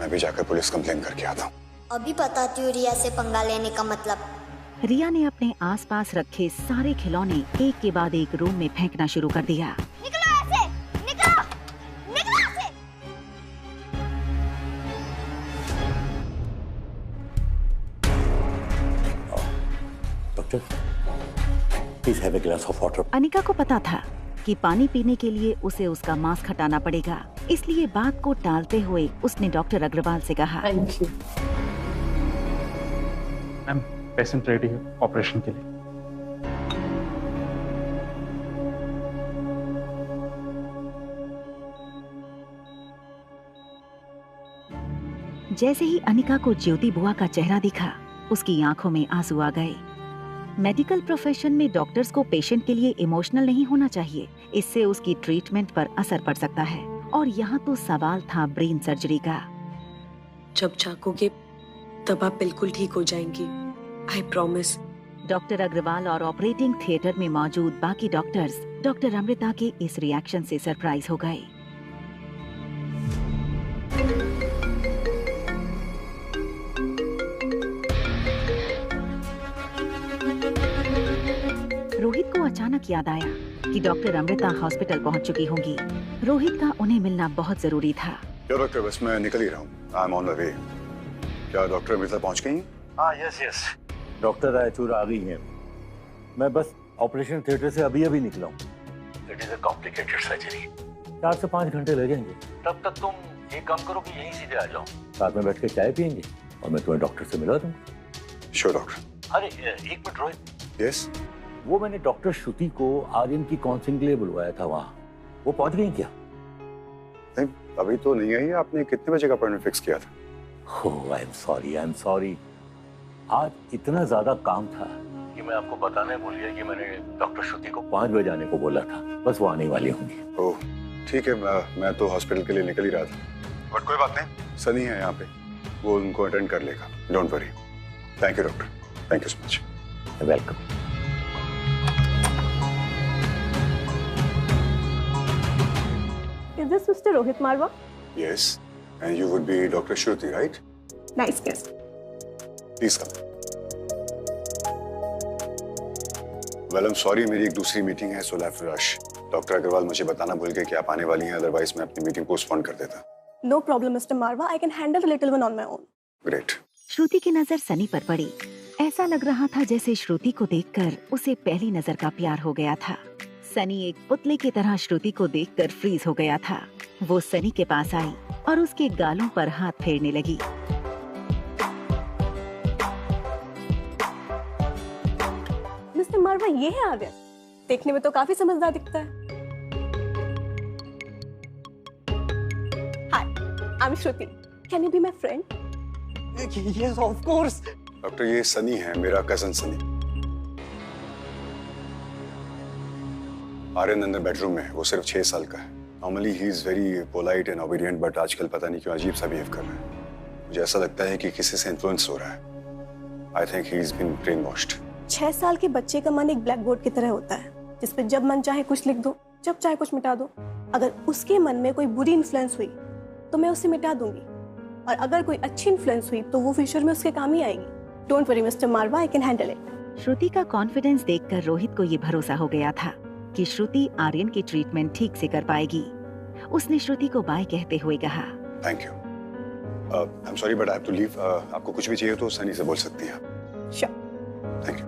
मैं भी जाकर पुलिस कंप्लेन करके आता हूँ। अभी बताती हूँ रिया से पंगा लेने का मतलब। रिया ने अपने आसपास रखे सारे खिलौने एक के बाद एक रूम में फेंकना शुरू कर दिया। निकलो ऐसे, निकलो, निकलो ऐसे। Doctor, please have a glass of water. Anika को पता था कि पानी पीने के लिए उसे उसका मास्क हटाना पड़ेगा, इसलिए बात को टालते हुए उसने डॉक्टर अग्रवाल से कहा, thank you. Ma'am, patient ready है ऑपरेशन के लिए। जैसे ही अनिका को ज्योति बुआ का चेहरा दिखा, उसकी आंखों में आंसू आ गए। मेडिकल प्रोफेशन में डॉक्टर्स को पेशेंट के लिए इमोशनल नहीं होना चाहिए, इससे उसकी ट्रीटमेंट पर असर पड़ सकता है। और यहाँ तो सवाल था ब्रेन सर्जरी का। जब जागोगे तब आप बिल्कुल ठीक हो जाएंगी, आई प्रॉमिस। डॉक्टर अग्रवाल और ऑपरेटिंग थिएटर में मौजूद बाकी डॉक्टर्स डॉक्टर अमृता के इस रिएक्शन से सरप्राइज हो गए। रोहित को अचानक याद आया कि डॉक्टर अमृता हॉस्पिटल पहुंच चुकी होंगी। रोहित का उन्हें मिलना बहुत जरूरी था। क्या डॉक्टर, बस मैं निकल ही रहा हूँ। I am on the way. क्या डॉक्टर अमृता पहुंच गई? हाँ, यस। डॉक्टर रायचूर आ गई हैं। मैं बस ऑपरेशन थिएटर से अभी निकला हूँ। It is a complicated surgery. 4 से 5 घंटे लगेंगे। तब तक तुम एक काम करो कि यहीं सीधे आ जाओ, साथ में बैठ के चाय पियेंगे और मैं तुम्हें डॉक्टर से मिला दूंगा। Sure doctor. अरे एक मिनट रोहित। यस। वो मैंने डॉक्टर श्रुति को आर्यन की काउंसलिंग के लिए बुलवाया था वहाँ, वो पहुंच गई क्या? नहीं, अभी तो नहीं आई। आपने कितने बजे का अपॉइंटमेंट फिक्स किया था? ओह, आई एम सॉरी। आज इतना ज्यादा काम था कि मैं आपको बताने भूल गया कि मैंने डॉक्टर श्रुति को 5 बजे आने को बोला था। बस वो आने वाली होंगी। ओह ठीक है, मैं तो हॉस्पिटल के लिए निकल ही रहा था। बट कोई बात नहीं, सनी है यहाँ पे, वो उनको अटेंड कर लेगा। Don't worry. Thank you doctor, thank you so much. Welcome. Is this Mr. Rohit Marwa? Yes, and you would be Dr. Shruti, right? Nice guess. Please come. Well, I'm sorry, मेरी एक दूसरी meeting है, so I have to rush. Doctor Agarwal मुझे बताना भूल गए कि आप आने वाली हैं, अदरवाइज मैं अपनी मीटिंग पोस्टपोन कर देता। No problem, Mr. Marwa. I can handle the little one on my own. Great. श्रुति की नजर सनी पर पड़ी। ऐसा लग रहा था जैसे श्रुति को देखकर उसे पहली नजर का प्यार हो गया था। सनी एक पुतले की तरह श्रुति को देखकर फ्रीज हो गया था। वो सनी के पास आई और उसके गालों पर हाथ फेरने लगी। मिस्टर मारवा, ये है आर्यन। देखने में तो काफी समझदार दिखता है। Hi, I'm Shruti. Can you be my friend? Yes, of course. Doctor, ये सनी है, मेरा कजन सनी। आर्यन अंदर बेडरूम में है, वो सिर्फ 6 साल का है। Normally he is very polite and obedient, but आजकल पता नहीं क्यों अजीब सा बिहेव कर रहा है। मुझे ऐसा लगता है कि किसी से इन्फ्लुएंस हो रहा है। I think he is been brainwashed. 6 साल के बच्चे का मन एक ब्लैक बोर्ड की तरह होता है, जिसपे जब मन चाहे कुछ लिख दो, जब चाहे कुछ मिटा दो। अगर उसके मन में कोई बुरी इन्फ्लुएंस हुई तो मैं उसे मिटा दूंगी, और अगर कोई अच्छी इन्फ्लुएंस हुई तो वो फ्यूचर में उसके काम ही आएगी। Don't worry mister Marwa, I can handle it. Shruti का कॉन्फिडेंस देखकर रोहित को ये भरोसा हो गया था कि श्रुति आर्यन की ट्रीटमेंट ठीक से कर पाएगी। उसने श्रुति को बाय कहते हुए कहा, thank you. I am sorry but I have to leave. आपको कुछ भी चाहिए तो सनी से बोल सकती हैं। श्योर। Thank you.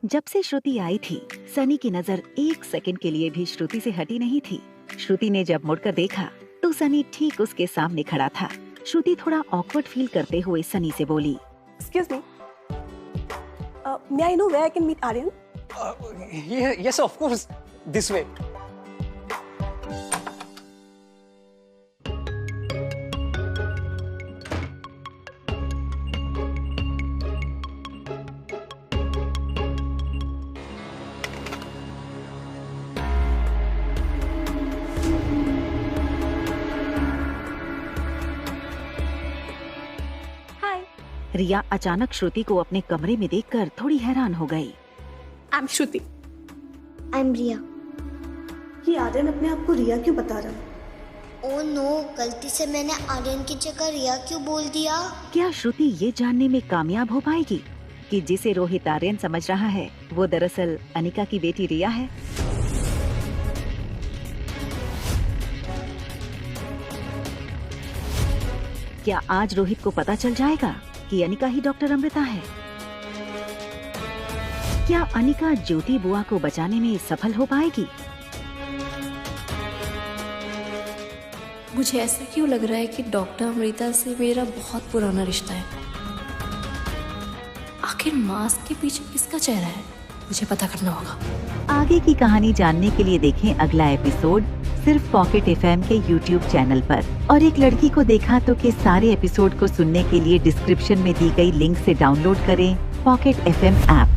जब से श्रुति आई थी, सनी की नजर एक सेकंड के लिए भी श्रुति से हटी नहीं थी। श्रुति ने जब मुड़कर देखा तो सनी ठीक उसके सामने खड़ा था। श्रुति थोड़ा ऑकवर्ड फील करते हुए सनी से बोली, excuse me, may I know where I can meet Aryan? Yes of course, this way. Riya अचानक श्रुति को अपने कमरे में देखकर थोड़ी हैरान हो गई। I am Shruti. I am Riya. ये आर्यन अपने आप को रिया क्यों बता रहा है? ओह नो, गलती से मैंने आर्यन की जगह रिया क्यों बोल दिया? क्या श्रुति ये जानने में कामयाब हो पाएगी कि जिसे रोहित आर्यन समझ रहा है वो दरअसल अनिका की बेटी रिया है? क्या आज रोहित को पता चल जाएगा कि अनिका ही डॉक्टर अमृता है? क्या अनिका ज्योति बुआ को बचाने में सफल हो पाएगी? मुझे ऐसा क्यों लग रहा है कि डॉक्टर अमृता से मेरा बहुत पुराना रिश्ता है। आखिर मास्क के पीछे किसका चेहरा है, मुझे पता करना होगा। आगे की कहानी जानने के लिए देखें अगला एपिसोड सिर्फ पॉकेट FM के YouTube चैनल पर। और एक लड़की को देखा तो के सारे एपिसोड को सुनने के लिए डिस्क्रिप्शन में दी गई लिंक से डाउनलोड करें पॉकेट FM ऐप।